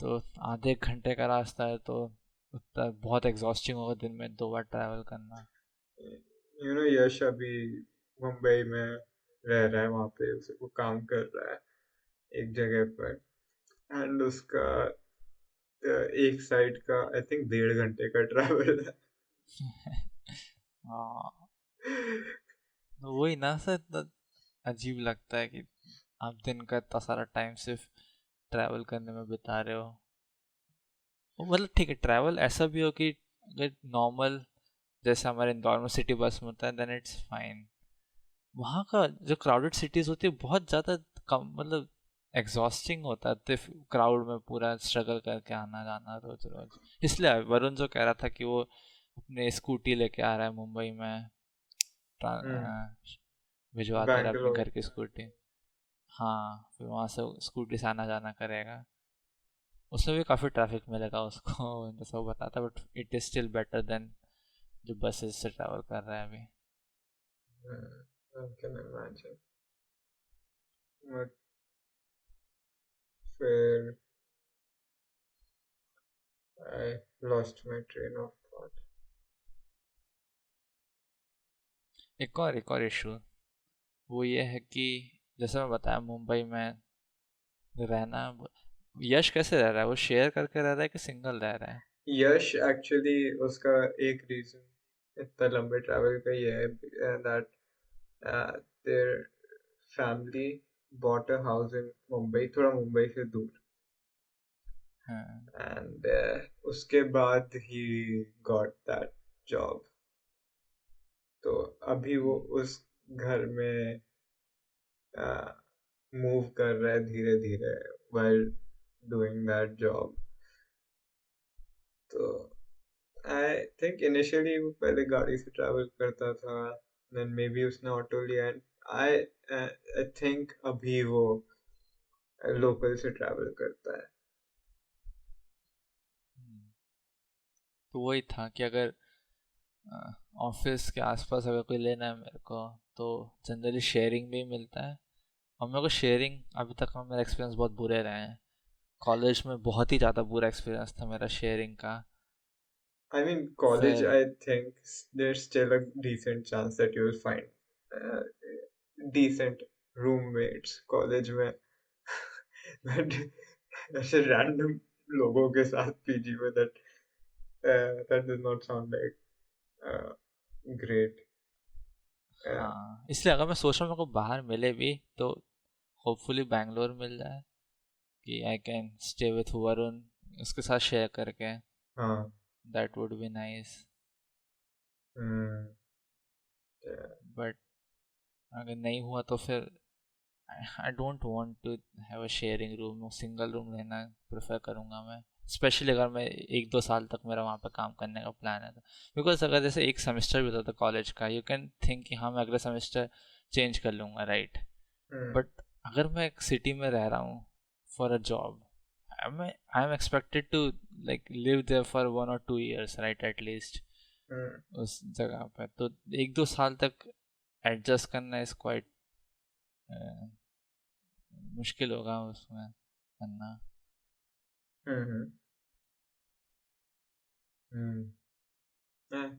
तो आधे एक घंटे का रास्ता है तो उतना बहुत एग्जॉस्टिंग होगा दिन में 2 बार ट्रैवल करना। यश अभी मुंबई में रह रहा है, वहाँ पे वो काम कर रहा है एक जगह पर, एंड उसका एक साइड का आई थिंक 1.5 घंटे का ट्रैवल है। हाँ, तो वही ना सर, इतना अजीब लगता है कि आप दिन का इतना सारा टाइम सिर्फ ट्रैवल करने में बिता रहे हो। वो मतलब ठीक है, ट्रैवल ऐसा भी हो कि अगर नॉर्मल जैसे हमारे इंदौर में सिटी बस में होता है देन इट्स फाइन। वहाँ का जो क्राउडेड सिटीज़ होती है बहुत ज़्यादा कम, मतलब एग्जॉस्टिंग होता है क्राउड में पूरा स्ट्रगल करके आना जाना रोज रोज। इसलिए वरुण जो कह रहा था कि वो अपने स्कूटी लेके आ रहा है मुंबई में, हम्म। भिजवा दे रहा है अपने बैंगलोर। घर की स्कूटी। हाँ, फिर वहाँ से स्कूटी से आना जाना करेगा। उसमें भी काफ़ी ट्रैफिक मिलेगा उसको जैसा वो बताता, but it is still better than जो बसेस से ट्रैवल कर रहा है अभी। I can imagine. But फिर I lost my train of thought. एक और इशू वो ये है कि जैसे मैं बताया मुंबई में रहना, यश कैसे रह रहा है, वो शेयर करके रह रहा है कि सिंगल रह रहा है? यश एक्चुअली उसका एक रीजन इतना लंबे ट्रैवल का ये है that their family bought a house in Mumbai, थोड़ा मुंबई से दूर, हाँ। एंड उसके बाद ही गॉट दैट जॉब। तो अभी वो हम्म, उस घर में मूव कर रहा है धीरे धीरे while doing that job। तो आई थिंक इनिशियली वो पहले गाड़ी से ट्रैवल करता था, देन मे बी उसने ऑटो लिया, एंड आई आई थिंक अभी वो लोकल से ट्रैवल करता है। हम्म। तो वही था कि अगर ऑफिस के आसपास अगर कोई लेना है मेरे को तो जनरली शेयरिंग भी मिलता है। और मेरे को शेयरिंग अभी तक में मेरा एक्सपीरियंस बहुत बुरे रहे हैं। कॉलेज में बहुत ही ज़्यादा बुरा एक्सपीरियंस था मेरा शेयरिंग का। I mean, college, फिर I think there's still a decent chance that you'll find uh, decent roommates college में। but ऐसे random लोगों के साथ पीजी में, that does not sound like uh, great। uh, हाँ, इसलिए अगर मैं सोच रहा हूँ मेरे को बाहर मिले भी तो होपफुली बैंगलोर मिल जाए, कि I can stay with Varun, उसके साथ शेयर करके। हाँ। That would be nice. Hmm. yeah, but अगर नहीं हुआ तो फिर I don't want to have a sharing room, single room लेना प्रेफर करूँगा मैं। स्पेशली अगर मैं 1-2 साल तक मेरा वहाँ पे काम करने का प्लान है तो। बिकॉज अगर जैसे एक सेमेस्टर भी होता था कॉलेज का, यू कैन थिंक कि हाँ मैं अगले सेमेस्टर चेंज कर लूँगा, राइट? हम्म। बट अगर मैं एक सिटी में रह रहा हूँ for a job, I am expected to like live there for 1 or 2 years, right, at least hmm. उस जगह पे। तो 1-2 साल तक एडजस्ट करना इज क्वाइट मुश्किल होगा उसमें करना। हम्म। Yeah,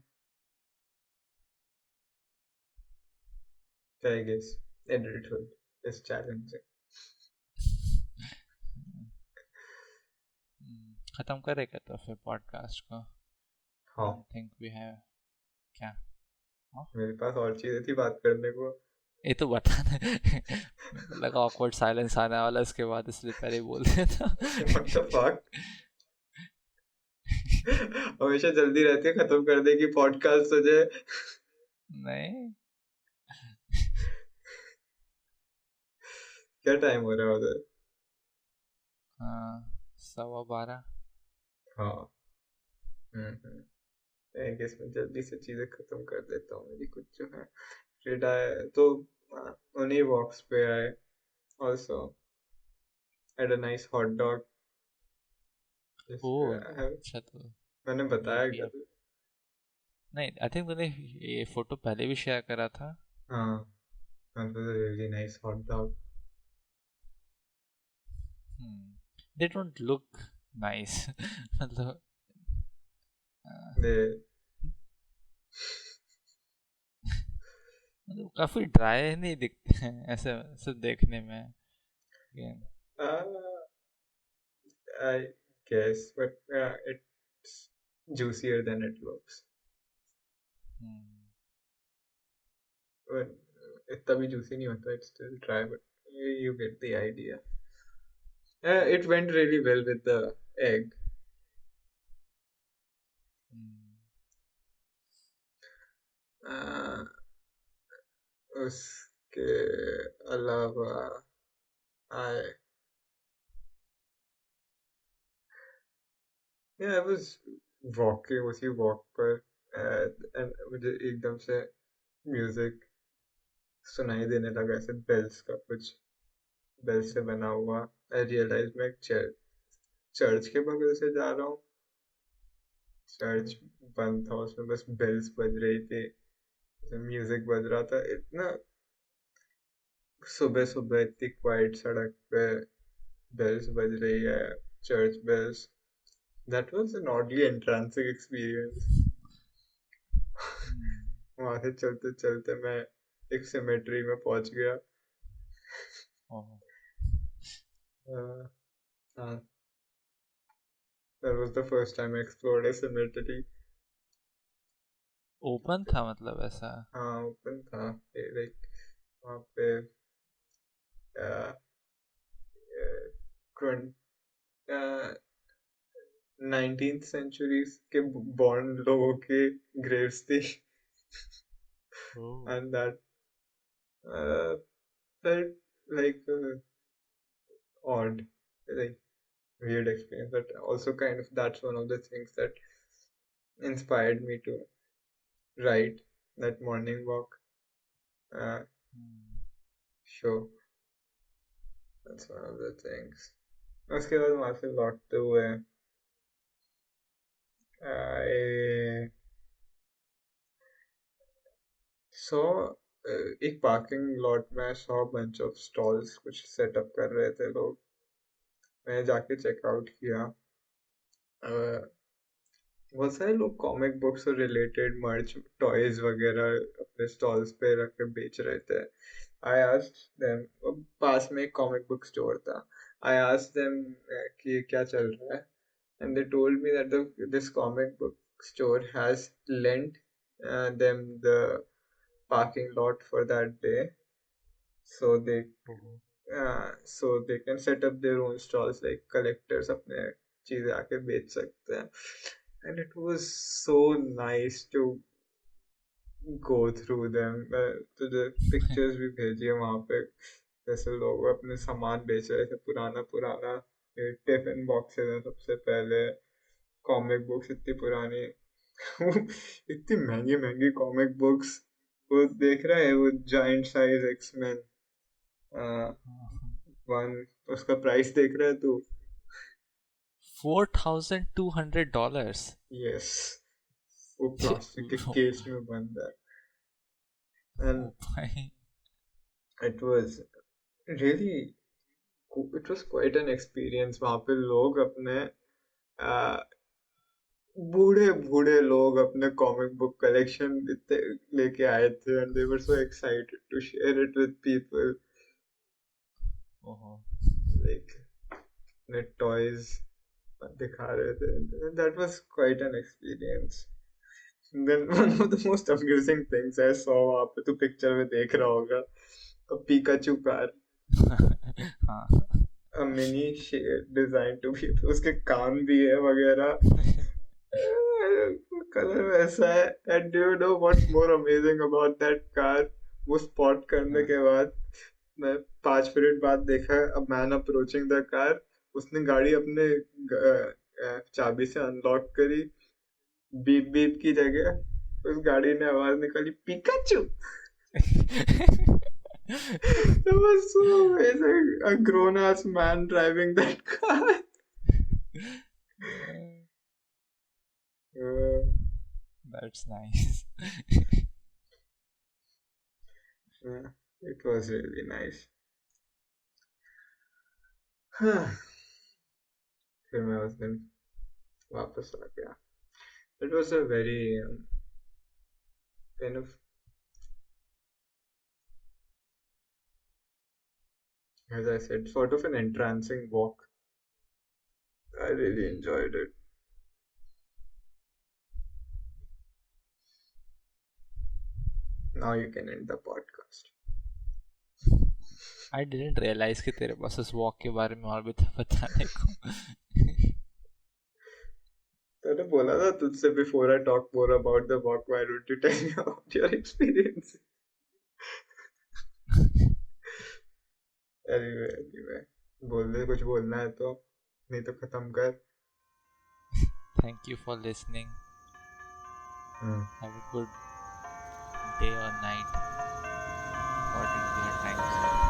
I guess adulthood is challenging. खत्म करेगा तो फिर पॉडकास्ट को. हाँ, आई थिंक वी हैव. क्या? हाँ, मेरे पास और चीजें थी बात करने को. ये तो बता दे. मेरे को लगा ऑकवर्ड साइलेंस आने वाला इसके बाद, इसलिए पहले ही बोल दिया था. What the fuck? हमेशा जल्दी रहती है खत्म कर देगी पॉडकास्ट तुझे. नहीं. क्या टाइम हो रहा है उधर? हाँ, 12:15. हाँ. I guess मैं जल्दी से चीजें खत्म कर देता हूँ मेरी कुछ जो है. फिर आए तो उन्हीं वॉक्स पे आए. Also had a nice hot dog. ओ, मैंने अच्छा. तो बताया मीट. कर. नहीं, आई थिंक तूने ये फोटो पहले भी शेयर करा था. हाँ, that was a really nice hot dog. They don't look nice. मतलब They मतलब काफी ड्राई नहीं दिखते हैं ऐसे ऐसे देखने में. Again, uh, I guess, but it's juicier than it looks. hmm. But इतना भी juicy नहीं होता. It's still dry, but you get the idea. It went really well with the egg. Uh, उसके अलावा I I was walking उसी walk पर and मुझे एकदम से म्यूजिक सुनाई देने लगा ऐसे बेल्स का कुछ बेल से बना हुआ. आई रियलाइज मैं एक चर्च के बगल से जा रहा हूँ. चर्च बंद था, उसमें बस बेल्स बज रही थी, म्यूजिक बज रहा था. इतना सुबह सुबह इतनी क्वाइट सड़क पे बेल्स बज रही है, church bells. That was an oddly entrancing experience. वहां से चलते चलते मैं एक सिमेट्री में पहुंच गया. हाँ, that was the first time I explored a cemetery. Open था मतलब ऐसा. हाँ, ओपन था. लाइक वहाँ पे नाइनटीन्थ सेंचुरी के बॉर्न लोगों के ग्रेव्स थी. And that felt like odd, like weird experience, but also kind of that's one of the things that inspired me to write that morning walk. Sure, that's one of the things. उसके बाद वहां से लौटते हुए I saw एक parking lot में I saw a bunch of stalls कुछ setup कर रहे थे लोग. मैंने जाके चेकआउट किया. बहुत सारे लोग कॉमिक बुक्स और रिलेटेड मर्च टॉयज वगैरह अपने स्टॉल्स पे रख के बेच रहे थे. आई आस्क्ड देम, पास में एक कॉमिक बुक स्टोर था. आई आस्क्ड देम कि ये क्या चल रहा है, and they told me that this comic book store has lent them the parking lot for that day, so they can set up their own stalls like collectors अपने चीजें आके बेच सकते हैं. And it was so nice to go through them. तो जो pictures भी भेजी है वहाँ पे, जैसे लोग अपने सामान बेच रहे थे पुराना पुराना. टिफिन बॉक्सेस हैं सबसे पहले, कॉमिक बुक्स इतनी पुरानी. इतनी महंगी महंगी कॉमिक बुक्स. वो देख रहा है वो जाइंट साइज एक्समैन वन, उसका प्राइस देख रहा है तू? $4,200. यस, वो प्लास्टिक के केस में बंद है. And it was really it was quite an experience. वहाँ पे लोग अपने बूढ़े बूढ़े लोग अपने कॉमिक बुक कलेक्शन लेके आए थे and they were so excited to share it with people ओहो लाइक अपने टॉयज दिखा रहे थे that was quite an experience then one of the most amusing things I saw वहाँ पे तो पिक्चर में देख रहा होगा a Pikachu car हाँ a mini designed to be उसके कान भी है वगैरह कलर वैसा है and do you know what's more amazing about that car वो स्पॉट करने हाँ के बाद मैं 5 मिनट बाद देखा a man approaching the car उसने गाड़ी अपने चाबी से अनलॉक करी बीप बीप की जगह उस गाड़ी ने आवाज निकाली Pikachu It was so amazing a grown ass man driving that car That's nice. yeah, it was really nice फिर मैं उस दिन वापस आ गया it was a very kind of as I said sort of an entrancing walk I really enjoyed it now you can end the podcast I didn't realize कि तेरे पास उस walk के बारे में और भी था बताने को. मैंने बोला था तुझसे before I talk more about the walk why don't you tell me about your experience anyway बोल दे कुछ बोलना है तो नहीं तो खत्म कर Thank you for listening. Have a good day or night according to your time zone.